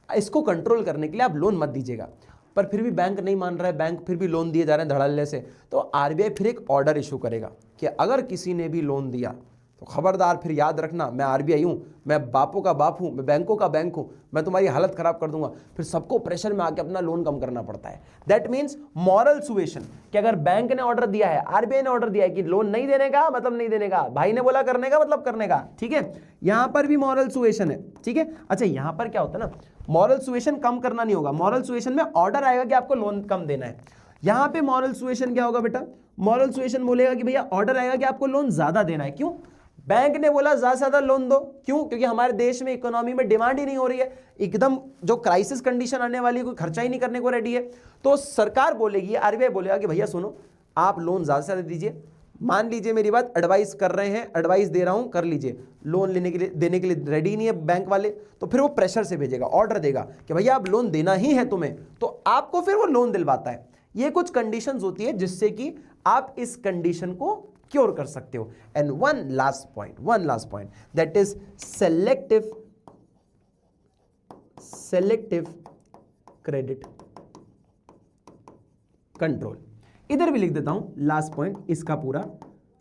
इसको कंट्रोल करने के लिए आप लोन मत दीजिएगा। पर फिर भी बैंक नहीं मान रहा है, बैंक फिर भी लोन दिए जा रहे हैं धड़ल्ले से, तो आरबीआई फिर एक ऑर्डर इशू करेगा कि अगर किसी ने भी लोन दिया तो खबरदार, फिर याद रखना मैं आरबीआई हूं, मैं बापों का बाप हूं, मैं बैंकों का बैंक हूं, मैं तुम्हारी हालत खराब कर दूंगा। फिर सबको प्रेशर में आके अपना लोन कम करना पड़ता है। दैट मीन्स मॉरल सुएशन, कि अगर बैंक ने ऑर्डर दिया है, आरबीआई ने ऑर्डर दिया है कि लोन नहीं देने का मतलब नहीं देने का, भाई ने बोला करने का मतलब करने का। ठीक है, यहां पर भी मॉरल सुएशन है। ठीक है, अच्छा यहां पर क्या होता है ना, मॉरल सुएशन कम करना नहीं होगा, मॉरल सुएशन में ऑर्डर आएगा कि आपको लोन कम देना है। यहां पे मॉरल सुएशन क्या होगा बेटा, मॉरल सुएशन बोलेगा कि भैया ऑर्डर आएगा कि आपको लोन ज्यादा देना है। क्यों? बैंक ने बोला ज्यादा से ज्यादा लोन दो। क्यों? क्योंकि हमारे देश में इकोनॉमी में डिमांड ही नहीं हो रही है, एकदम जो क्राइसिस कंडीशन आने वाली है, कोई खर्चा ही नहीं करने को रेडी है। तो सरकार बोलेगी, आरबीआई बोलेगा कि भैया सुनो आप लोन ज्यादा से ज्यादा दीजिए, मान लीजिए मेरी बात, एडवाइस कर रहे हैं, एडवाइस दे रहा हूं, कर लीजिए। लोन लेने के लिए देने के लिए रेडी नहीं है बैंक वाले, तो फिर वो प्रेशर से भेजेगा, ऑर्डर देगा कि भैया आप लोन देना ही है तुम्हें, तो आपको फिर वो लोन दिलवाता है। ये कुछ कंडीशंस होती है जिससे कि आप इस कंडीशन को क्योर कर सकते हो। And one last point that is selective credit control. इधर भी लिख देता हूं लास्ट पॉइंट इसका पूरा,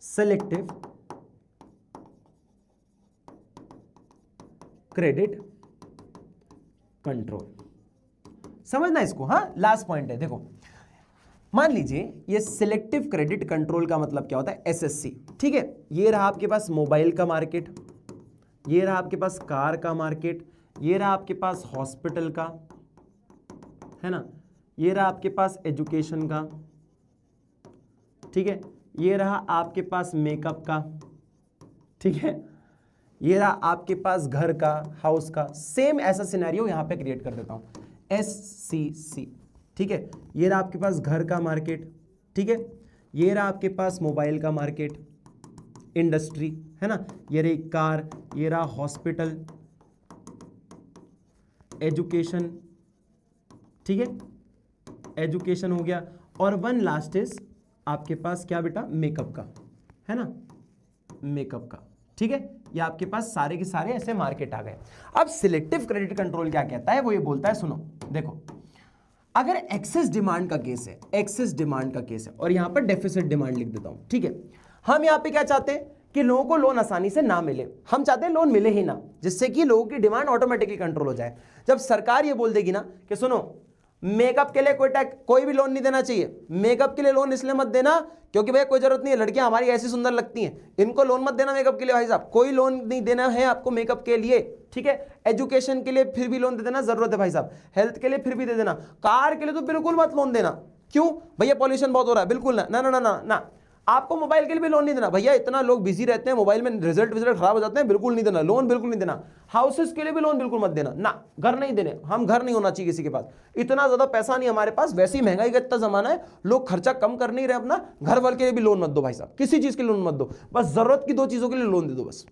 सेलेक्टिव क्रेडिट कंट्रोल। समझना इसको, हाँ लास्ट पॉइंट है। देखो मान लीजिए ये सिलेक्टिव क्रेडिट कंट्रोल का मतलब क्या होता है, एसएससी, ठीक है। ये रहा आपके पास मोबाइल का मार्केट, ये रहा आपके पास कार का मार्केट, ये रहा आपके पास हॉस्पिटल का, है ना, ये रहा आपके पास एजुकेशन का, ठीक है, ये रहा आपके पास मेकअप का, ठीक है, ये रहा आपके पास घर का, हाउस का। सेम ऐसा सिनेरियो यहां पे क्रिएट कर देता हूं, एससीसी, ठीक है। ये रहा आपके पास घर का मार्केट, ठीक है, ये रहा आपके पास मोबाइल का मार्केट, इंडस्ट्री, है ना, ये रही कार, ये रहा हॉस्पिटल, एजुकेशन, ठीक है, एजुकेशन हो गया, और वन लास्ट इज आपके पास क्या बेटा, मेकअप का, है ना, मेकअप का, ठीक है। ये आपके पास सारे के सारे ऐसे मार्केट आ गए। अब सिलेक्टिव क्रेडिट कंट्रोल क्या कहता है, वो ये बोलता है, सुनो देखो, अगर एक्सेस डिमांड का केस है, एक्सेस डिमांड का केस है, और यहां पर डेफिसिट डिमांड लिख देता हूं, ठीक है। हम यहां पे क्या चाहते हैं कि लोगों को लोन आसानी से ना मिले, हम चाहते हैं लोन मिले ही ना, जिससे कि लोगों की डिमांड ऑटोमेटिकली कंट्रोल हो जाए। जब सरकार ये बोल देगी ना कि सुनो मेकअप के लिए कोई भी लोन नहीं देना चाहिए, मेकअप के लिए लोन इसलिए मत देना क्योंकि भैया कोई जरूरत नहीं है, लड़कियां हमारी ऐसी सुंदर लगती हैं, इनको लोन मत देना मेकअप के लिए, भाई साहब कोई लोन नहीं देना है आपको मेकअप के लिए, ठीक है। एजुकेशन के लिए फिर भी लोन दे देना, जरूरत है भाई साहब, हेल्थ के लिए फिर भी दे देना, कार के लिए तो बिल्कुल मत लोन देना, क्यों भैया पॉल्यूशन बहुत हो रहा है, बिल्कुल ना ना ना ना ना। आपको मोबाइल के लिए भी लोन नहीं देना, भैया इतना लोग बिजी रहते हैं मोबाइल में, रिजल्ट खराब हो जाते हैं, बिल्कुल नहीं देना लोन, बिल्कुल नहीं देना। हाउसेस के लिए भी लोन बिल्कुल मत देना ना, घर नहीं देने, हम घर नहीं होना चाहिए किसी के पास, इतना ज्यादा पैसा नहीं हमारे पास, वैसे ही महंगाई का इतना जमाना है, लोग खर्चा कम कर नहीं रहे अपना, घर वाले के लिए भी लोन मत दो भाई साहब, किसी चीज के लिए लोन मत दो, बस जरूरत की 2 चीजों के लिए लोन दे दो बस,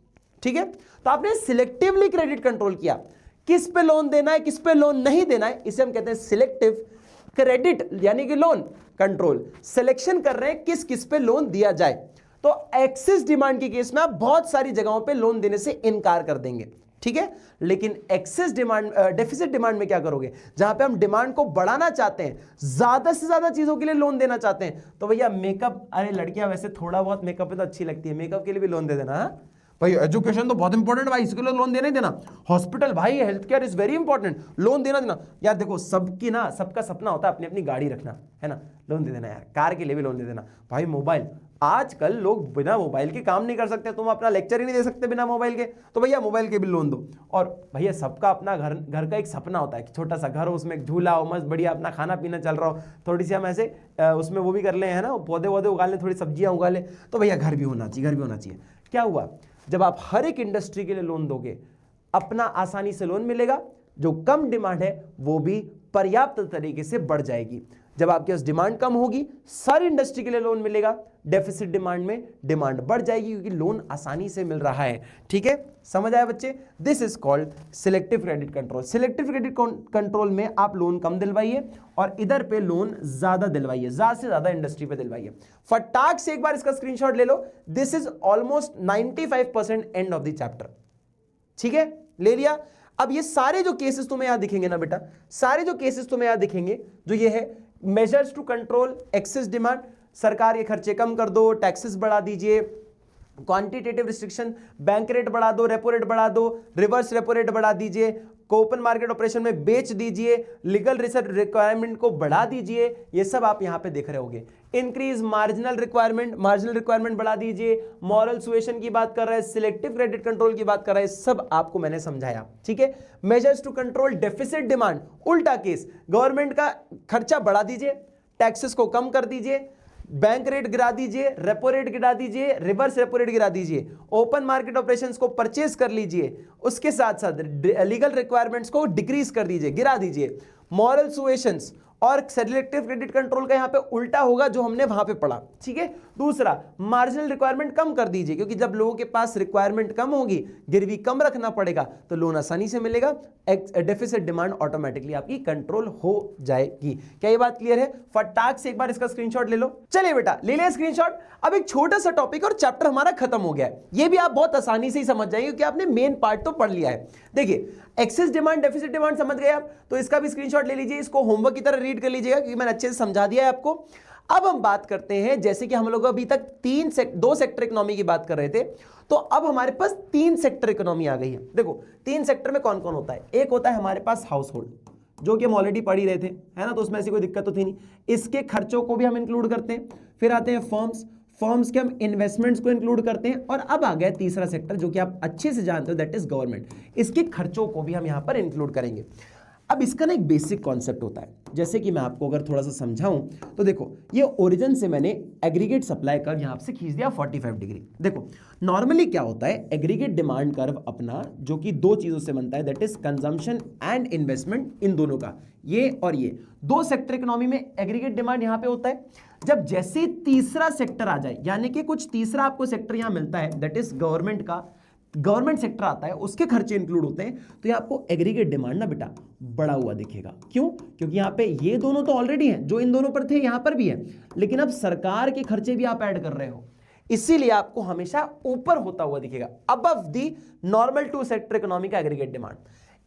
ठीक है। तो आपने सिलेक्टिवली क्रेडिट कंट्रोल किया, किस पे लोन देना है किस पे लोन नहीं देना है, इसे हम कहते हैं सिलेक्टिव क्रेडिट यानी कि लोन कंट्रोल। सिलेक्शन कर रहे हैं किस किस पे लोन दिया जाए। तो एक्सेस डिमांड के केस में आप बहुत सारी जगहों पे लोन देने से इनकार कर देंगे, ठीक है। लेकिन एक्सेस डिमांड, डेफिसिट डिमांड में क्या करोगे, जहां पे हम डिमांड को बढ़ाना चाहते हैं, ज्यादा से ज्यादा चीजों के लिए लोन देना चाहते हैं, तो भैया मेकअप, अरे लड़कियां वैसे थोड़ा बहुत मेकअप पे तो अच्छी लगती है, मेकअप के लिए भी लोन दे देना, हाँ भाई। एजुकेशन तो बहुत इंपॉर्टेंट भाई, इसके लिए लोन देना ही देना। हॉस्पिटल भाई, health care is very important, loan देना देना यार। देखो सबकी ना, सबका सपना होता है अपनी अपनी गाड़ी रखना, है ना, लोन दे देना यार। कार के लिए भी लोन दे देना भाई। मोबाइल, आजकल लोग बिना मोबाइल के काम नहीं कर सकते, तुम अपना लेक्चर ही नहीं दे सकते बिना मोबाइल के, तो भैया मोबाइल के भी लोन दो। और भैया सबका अपना घर का एक सपना होता है कि छोटा सा घर हो, उसमें झूला हो, मस्त बढ़िया अपना खाना पीना चल रहा हो, थोड़ी सी हम ऐसे उसमें वो भी कर ले, है ना, पौधे वौधे उगा ले, थोड़ी सब्जियां उगा ले, तो भैया घर भी होना चाहिए, घर भी होना चाहिए। क्या हुआ, जब आप हर एक इंडस्ट्री के लिए लोन दोगे, अपना आसानी से लोन मिलेगा, जो कम डिमांड है वो भी पर्याप्त तरीके से बढ़ जाएगी। जब आपके पास डिमांड कम होगी, सारी इंडस्ट्री के लिए लोन मिलेगा, डेफिसिट डिमांड में डिमांड बढ़ जाएगी क्योंकि लोन आसानी से मिल रहा है, ठीक है। समझ आया बच्चे, this is called selective credit control. Selective credit control में आप लोन कम दिलवाइए और इधर पे लोन ज्यादा दिलवाइए, ज्यादा से ज्यादा इंडस्ट्री पे दिलवाइए। फटाक से एक बार इसका स्क्रीनशॉट ले लो, this is almost 95% end of the chapter, ठीक है, ले लिया। अब ये सारे जो केसेस तुम्हें यहां दिखेंगे ना बेटा, सारे जो केसेस तुम्हें यहां दिखेंगे, जो ये है measures to control excess demand, सरकार ये खर्चे कम कर दो, टैक्सेस बढ़ा दीजिए, क्वांटिटेटिव रिस्ट्रिक्शन, बैंक रेट बढ़ा दो, रेपो रेट बढ़ा दो, रिवर्स रेपो रेट बढ़ा दीजिए, को ओपन मार्केट ऑपरेशन में बेच दीजिए, लीगल रिसर्च रिक्वायरमेंट को बढ़ा दीजिए, ये सब आप यहां पे देख रहे होगे। इंक्रीज मार्जिनल रिक्वायरमेंट बढ़ा दीजिए, मॉरल सुएशन की बात कर रहे हैं, सिलेक्टिव क्रेडिट कंट्रोल की बात कर रहे हैं, सब आपको मैंने समझाया, ठीक है। Measures to control deficit demand, उल्टा केस, गवर्नमेंट का खर्चा बढ़ा दीजिए, टैक्सेस को कम कर दीजिए, बैंक रेट गिरा दीजिए, रेपो रेट गिरा दीजिए, रिवर्स रेपो रेट गिरा दीजिए, ओपन मार्केट ऑपरेशंस को परचेज कर लीजिए, उसके साथ साथ लीगल रिक्वायरमेंट्स को डिक्रीज कर दीजिए, गिरा दीजिए, मॉरल सुएशंस और सिलेक्टिव क्रेडिट कंट्रोल का यहां पे उल्टा होगा जो हमने वहां पे पढ़ा, ठीक है। दूसरा, मार्जिनल रिक्वायरमेंट कम कर दीजिए, क्योंकि जब लोगों के पास रिक्वायरमेंट कम होगी, गिरवी कम रखना पड़ेगा, तो लोन आसानी से मिलेगा, डेफिसिट डिमांड ऑटोमेटिकली आपकी कंट्रोल हो जाएगी। क्या ये बात क्लियर है? फटाक से एक बार इसका स्क्रीनशॉट ले लो। चलिए बेटा, ले लिया स्क्रीनशॉट। अब एक छोटा सा टॉपिक और चैप्टर हमारा खत्म हो गया है, ये भी आप बहुत आसानी से ही समझ जाएंगे क्योंकि आपने मेन पार्ट तो पढ़ लिया है। देखिए, एक्सेस डिमांड, डेफिसिट डिमांड समझ गए आप, तो इसका भी स्क्रीनशॉट ले लीजिए, इसको होमवर्क की तरह रीड कर लीजिएगा क्योंकि मैंने अच्छे से समझा दिया है आपको। अब हम बात करते हैं, जैसे कि हम लोग अभी तक 2 सेक्टर इकोनॉमी की बात कर रहे थे, तो अब हमारे पास 3 सेक्टर इकोनॉमी आ गई है। देखो 3 सेक्टर में कौन कौन होता है, एक होता है हमारे पास हाउस होल्ड, जो कि हम ऑलरेडी पढ़ ही रहे थे, है ना, तो उसमें ऐसी कोई दिक्कत तो थी नहीं। इसके खर्चों को भी हम इंक्लूड करते हैं। फिर आते हैं फर्म्स के हम इन्वेस्टमेंट्स को इंक्लूड करते हैं। और अब आ गया तीसरा सेक्टर जो कि आप अच्छे से जानते हो, दैट इज गवर्नमेंट। इसके खर्चों को भी हम यहां पर इंक्लूड करेंगे। अब इसका ना एक बेसिक कॉन्सेप्ट होता है, जैसे कि मैं आपको अगर थोड़ा सा समझाऊं तो देखो, ये ओरिजिन से मैंने एग्रीगेट सप्लाई कर्व यहां से खींच दिया 45 डिग्री। देखो नॉर्मली क्या होता है, एग्रीगेट डिमांड कर्व अपना जो कि दो चीजों से बनता है, that is consumption and investment, इन दोनों का, ये और ये दो सेक्टर इकोनॉमी में एग्रीगेट डिमांड यहां पे होता है। जब जैसे तीसरा सेक्टर आ जाए, यानी कि कुछ तीसरा आपको सेक्टर यहां मिलता है, दैट इज गवर्नमेंट का, गवर्नमेंट सेक्टर आता है, उसके खर्चे इंक्लूड होते हैं, तो ये आपको एग्रीगेट डिमांड ना बेटा बड़ा हुआ दिखेगा। क्यों? क्योंकि यहां पे ये दोनों तो ऑलरेडी हैं, जो इन दोनों पर थे यहां पर भी है, लेकिन अब सरकार के खर्चे भी आप ऐड कर रहे हो, इसीलिए आपको हमेशा ऊपर होता हुआ दिखेगा, above the normal two sector economy का एग्रीगेट डिमांड,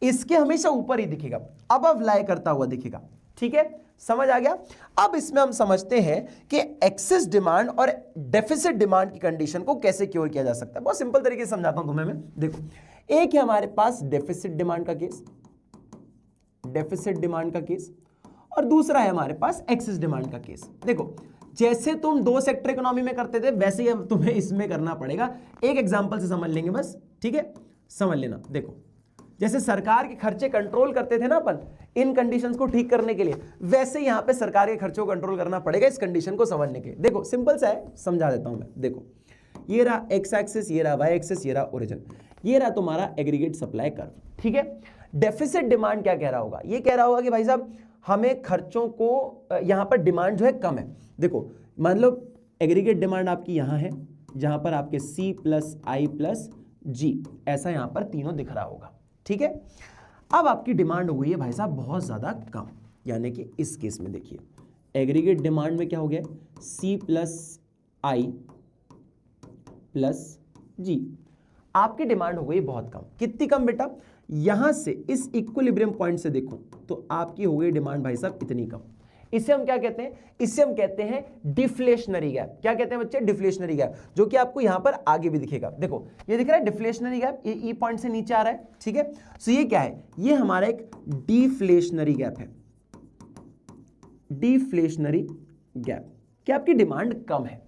इसके हमेशा ऊपर ही दिखेगा, अबव लाई करता हुआ दिखेगा। ठीक है, समझ आ गया। अब इसमें हम समझते हैं कि एक्सेस डिमांड और डेफिसिट डिमांड की कंडीशन को कैसे क्योर किया जा सकता है। बहुत सिंपल तरीके से समझाता हूं तुम्हें मैं। देखो, एक है हमारे पास डेफिसिट डिमांड का केस, डेफिसिट डिमांड का केस, और दूसरा है हमारे पास एक्सेस डिमांड का केस। देखो, जैसे तुम दो सेक्टर इकोनॉमी में करते थे वैसे ही तुम्हें इसमें करना पड़ेगा। एक एग्जांपल से समझ लेंगे बस, ठीक है, समझ लेना। देखो, जैसे सरकार के खर्चे कंट्रोल करते थे ना अपन इन कंडीशंस को ठीक करने के लिए, वैसे यहां पे सरकार के खर्चों को कंट्रोल करना पड़ेगा इस कंडीशन को समझने के लिए। देखो सिंपल सा है, समझा देता हूं मैं। देखो, ये रहा एक्स एक्सिस, ये रहा वाई एक्सिस, ये रहा ओरिजिन, ये रहा तुम्हारा एग्रीगेट सप्लाई कर्व। ठीक है, डेफिसिट डिमांड क्या कह रहा होगा? ये कह रहा होगा कि भाई साहब हमें खर्चों को, यहां पर डिमांड जो है कम है। देखो मान लो एग्रीगेट डिमांड आपकी यहां है, जहां पर आपके C plus I plus G ऐसा यहां पर तीनों दिख रहा होगा। ठीक है, अब आपकी डिमांड हो गई है भाई साहब बहुत ज्यादा कम, यानी कि इस केस में देखिए एग्रीगेट डिमांड में क्या हो गया, C plus I plus G, आपकी डिमांड हो गई बहुत कम। कितनी कम बेटा? यहां से इस इक्विलिब्रियम पॉइंट से देखो तो आपकी हो गई डिमांड भाई साहब इतनी कम। इसे हम क्या कहते हैं? इसे हम कहते हैं डिफ्लेशनरी गैप। क्या कहते हैं बच्चे? डिफ्लेशनरी गैप, जो कि आपको यहां पर आगे भी दिखेगा। देखो ये दिख रहा है डिफ्लेशनरी गैप, ये ई पॉइंट से नीचे आ रहा है। ठीक है, सो ये क्या है? ये हमारा एक डिफ्लेशनरी गैप है, डिफ्लेशनरी गैप, कि आपकी डिमांड कम है।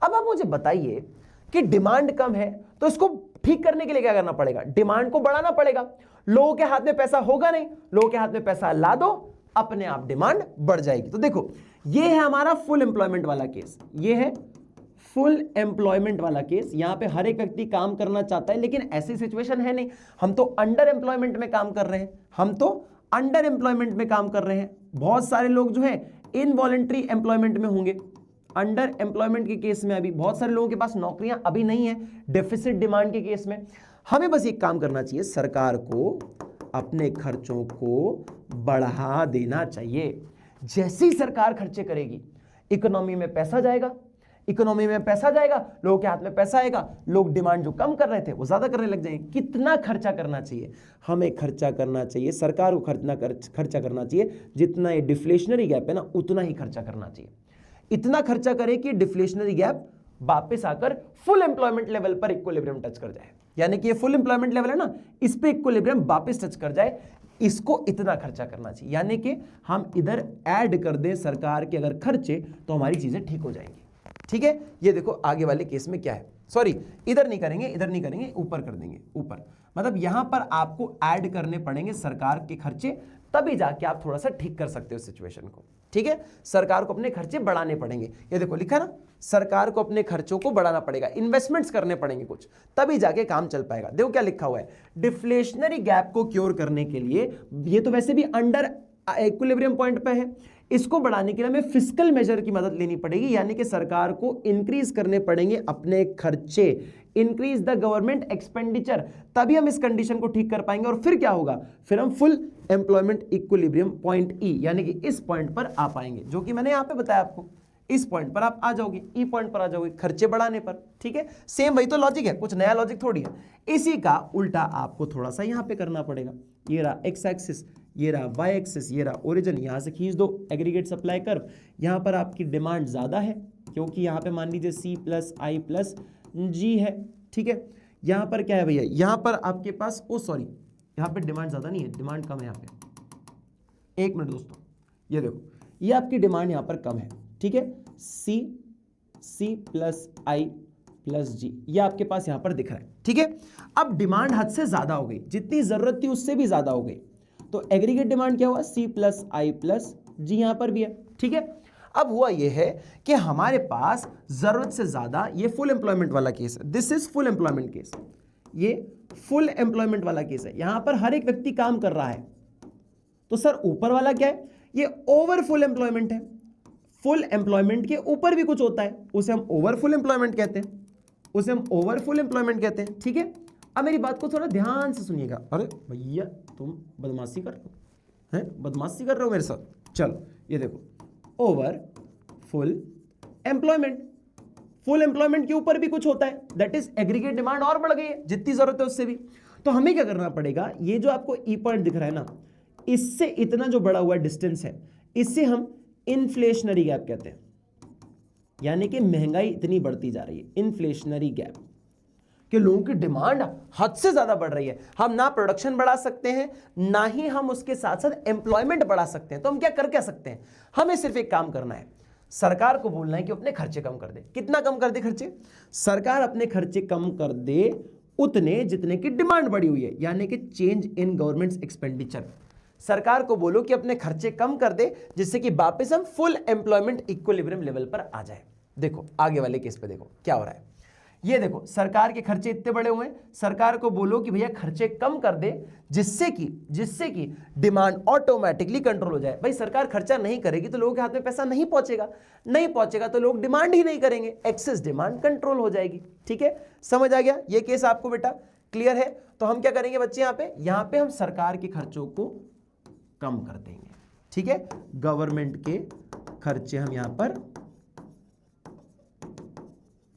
अब आप मुझे बताइए कि डिमांड कम है तो इसको ठीक करने के लिए क्या करना पड़ेगा? डिमांड को बढ़ाना पड़ेगा। लोगों के हाथ में पैसा होगा नहीं, लोगों के हाथ में पैसा ला दो, अपने आप डिमांड बढ़ जाएगी। तो देखो ये है हमारा फुल एम्प्लॉयमेंट वाला केस, ये है फुल एम्प्लॉयमेंट वाला केस। यहां पे हर एक व्यक्ति काम करना चाहता है, लेकिन ऐसी सिचुएशन है नहीं, हम तो अंडर एम्प्लॉयमेंट में काम कर रहे हैं, हम तो अंडर एम्प्लॉयमेंट में काम कर रहे हैं। बहुत सारे लोग जो है इनवॉलंटरी एम्प्लॉयमेंट में होंगे। अंडर एम्प्लॉयमेंट के केस में अभी बहुत सारे लोगों के पास नौकरियां अभी नहीं है। डेफिसिट डिमांड के केस में हमें बस एक काम करना चाहिए, सरकार को अपने खर्चों को बढ़ा देना चाहिए। जैसे ही सरकार खर्चे करेगी इकोनॉमी में पैसा जाएगा, इकोनॉमी में पैसा जाएगा, लोगों के हाथ में पैसा आएगा, लोग डिमांड जो कम कर रहे थे वो ज्यादा करने लग जाएंगे। कितना खर्चा करना चाहिए? हमें खर्चा करना चाहिए, सरकार को खर्चा करना चाहिए जितना ये डिफ्लेशनरी गैप है ना, उतना ही खर्चा करना चाहिए। इतना खर्चा करे कि डिफ्लेशनरी गैप वापस आकर फुल एम्प्लॉयमेंट लेवल पर इक्विलिब्रियम टच कर जाए, यानी कि ये फुल एम्प्लॉयमेंट लेवल है ना, इस पे इक्विलिब्रियम वापस टच कर जाए। इसको इतना खर्चा करना चाहिए, यानी कि हम इधर ऐड कर दें सरकार के अगर खर्चे तो हमारी चीजें ठीक हो जाएंगी। ठीक है, ये देखो आगे वाले केस में क्या है, सॉरी इधर नहीं करेंगे, इधर नहीं करेंगे, ऊपर कर देंगे। ऊपर मतलब यहां पर आपको ऐड करने पड़ेंगे सरकार के खर्चे, तभी जाके आप थोड़ा सा ठीक कर सकते हो सिचुएशन को। ठीक है, सरकार को अपने खर्चे बढ़ाने पड़ेंगे। ये देखो लिखा ना, सरकार को अपने खर्चों को बढ़ाना पड़ेगा, इन्वेस्टमेंट्स करने पड़ेंगे कुछ, तभी जाके काम चल पाएगा। देखो क्या लिखा हुआ है, डिफ्लेशनरी गैप को क्योर करने के लिए, ये तो वैसे भी अंडर इक्विलिब्रियम पॉइंट पे है, इसको बढ़ाने के लिए हमें फिस्कल मेजर की मदद लेनी पड़ेगी, यानी कि सरकार को इंक्रीज करने पड़ेंगे अपने खर्चे, इंक्रीज द गवर्नमेंट एक्सपेंडिचर, तभी हम इस कंडीशन को ठीक कर पाएंगे। और फिर क्या होगा? फिर हम फुल एम्प्लॉयमेंट इक्विलिब्रियम पॉइंट ई, यानी कि इस पॉइंट पर आ पाएंगे, जो कि मैंने यहां पे बताया आपको। इस पॉइंट पर आप आ जाओगे, ई पॉइंट पर आ जाओगे खर्चे बढ़ाने पर। ठीक है, सेम वही तो लॉजिक है, कुछ नया लॉजिक थोड़ी है। इसी का उल्टा आपको थोड़ा सा यहां पे करना पड़ेगा। ये रहा एक्स एक्सिस, ये रहा वाई एक्सिस, ये रहा ओरिजिन, यहां से खींच दो एग्रीगेट सप्लाई कर्व। यहां पर आपकी डिमांड ज्यादा है क्योंकि यहां पे मान लीजिए C plus I plus G है। ठीक है, यहां पर क्या है भैया, यहां पर आपके पास, ओ सॉरी, यहां पे डिमांड ज्यादा नहीं है, डिमांड कम है, यहां पे एक मिनट दोस्तों, ये देखो, ये आपकी डिमांड यहां पर कम है, ठीक है, सी प्लस आई प्लस जी, ये आपके पास यहां पर दिख रहा है, ठीक है। अब डिमांड हद से ज्यादा हो गई, जितनी जरूरत थी उससे भी ज्यादा हो गई, तो एग्रीगेट डिमांड क्या हुआ, सी प्लस आई प्लस जी, यहां पर भी है, ठीक है। अब हुआ यह है कि हमारे पास जरूरत से ज्यादा, ये फुल एम्प्लॉयमेंट वाला केस है, this is full employment case, ये फुल एम्प्लॉयमेंट वाला केस है, यहां पर हर एक व्यक्ति काम कर रहा है। तो सर ऊपर वाला क्या है, ये ओवर फुल एम्प्लॉयमेंट है, फुल एम्प्लॉयमेंट के ऊपर भी कुछ होता है, उसे हम ओवर फुल एम्प्लॉयमेंट कहते हैं, उसे हम ओवर फुल एम्प्लॉयमेंट कहते हैं, ठीक है। अब मेरी बात को थोड़ा ध्यान से सुनिएगा। अरे भैया तुम बदमाशी कर रहे हो, हैं बदमाशी कर रहे हो मेरे साथ। चलो ये देखो, over full employment, full employment के ऊपर भी कुछ होता है, दैट इज एग्रीगेट डिमांड और बढ़ गई है, जितनी जरूरत है उससे भी। तो हमें क्या करना पड़ेगा, ये जो आपको ई पॉइंट दिख रहा है ना, इससे इतना जो बड़ा हुआ डिस्टेंस है, इससे हम इन्फ्लेशनरी गैप कहते हैं, यानी कि महंगाई इतनी बढ़ती जा रही है, इन्फ्लेशनरी गैप, कि लोगों की डिमांड हद से ज्यादा बढ़ रही है। हम ना प्रोडक्शन बढ़ा सकते हैं, ना ही हम उसके साथ साथ एम्प्लॉयमेंट बढ़ा सकते हैं। तो हम क्या कर सकते हैं, हमें सिर्फ एक काम करना है, सरकार को बोलना है कि अपने खर्चे कम कर दे। कितना कम कर दे खर्चे, सरकार अपने खर्चे कम कर दे उतने जितने की डिमांड बढ़ी हुई है, यानी कि चेंज इन गवर्नमेंट एक्सपेंडिचर। सरकार को बोलो कि अपने खर्चे कम कर दे, जिससे कि वापस हम फुल एम्प्लॉयमेंट इक्विलिब्रियम लेवल पर आ जाए। देखो आगे वाले केस पे देखो क्या हो रहा है, ये देखो सरकार के खर्चे इतने बड़े हुए हैं, सरकार को बोलो कि भैया खर्चे कम कर दे, जिससे कि डिमांड ऑटोमेटिकली कंट्रोल हो जाए। भाई सरकार खर्चा नहीं करेगी तो लोगों के हाथ में पैसा नहीं पहुंचेगा तो लोग डिमांड ही नहीं करेंगे, एक्सेस डिमांड कंट्रोल हो जाएगी। ठीक है, समझ आ गया ये केस आपको बेटा, क्लियर है। तो हम क्या करेंगे बच्चे, यहां पे हम सरकार के खर्चों को कम कर देंगे। ठीक है, गवर्नमेंट के खर्चे हम यहां पर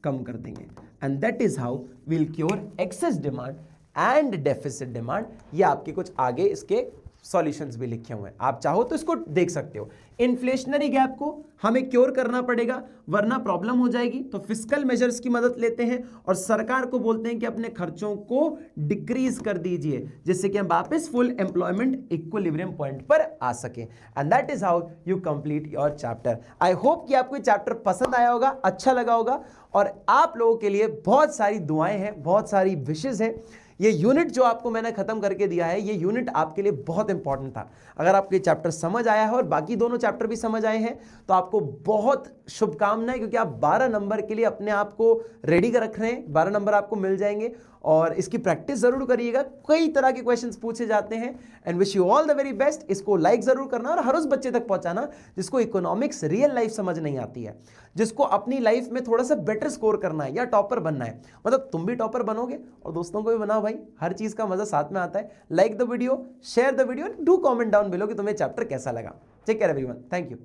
कम कर देंगे, and that is how will cure excess demand and deficit demand. ये आपके कुछ आगे इसके सॉल्यूशंस भी लिखे हुए हैं, आप चाहो तो इसको देख सकते हो। इन्फ्लेशनरी गैप को हमें क्योर करना पड़ेगा, वरना प्रॉब्लम हो जाएगी। तो फिस्कल मेजर्स की मदद लेते हैं और सरकार को बोलते हैं कि अपने खर्चों को डिक्रीज कर दीजिए, जिससे कि हम वापस फुल एम्प्लॉयमेंट इक्विलिब्रियम पॉइंट पर आ सके। And that is how you complete your chapter. I hope कि आपको ये चैप्टर पसंद आया होगा, अच्छा लगा होगा, और आप लोगों के लिए बहुत सारी दुआएं हैं, बहुत सारी विशेष है। ये यूनिट जो आपको मैंने खत्म करके दिया है, ये यूनिट आपके लिए बहुत इंपॉर्टेंट था। अगर आपको ये चैप्टर समझ आया है और बाकी दोनों चैप्टर भी समझ आए हैं, तो आपको बहुत शुभकामनाएं, क्योंकि आप 12 नंबर के लिए अपने आप को रेडी कर रख रहे हैं। 12 नंबर आपको मिल जाएंगे, और इसकी प्रैक्टिस जरूर करिएगा। कई तरह के क्वेश्चंस पूछे जाते हैं, and wish you all the very best. इसको लाइक जरूर करना और हर उस बच्चे तक पहुंचाना जिसको इकोनॉमिक्स रियल लाइफ समझ नहीं आती है, जिसको अपनी लाइफ में थोड़ा सा बेटर स्कोर करना है या टॉपर बनना है। मतलब तुम भी टॉपर बनोगे और दोस्तों को भी बनाओ भाई, हर चीज का मजा साथ में आता है। Like the video, share the video, do comment down below कि तुम्हें चैप्टर कैसा लगा। Take care everyone, thank you.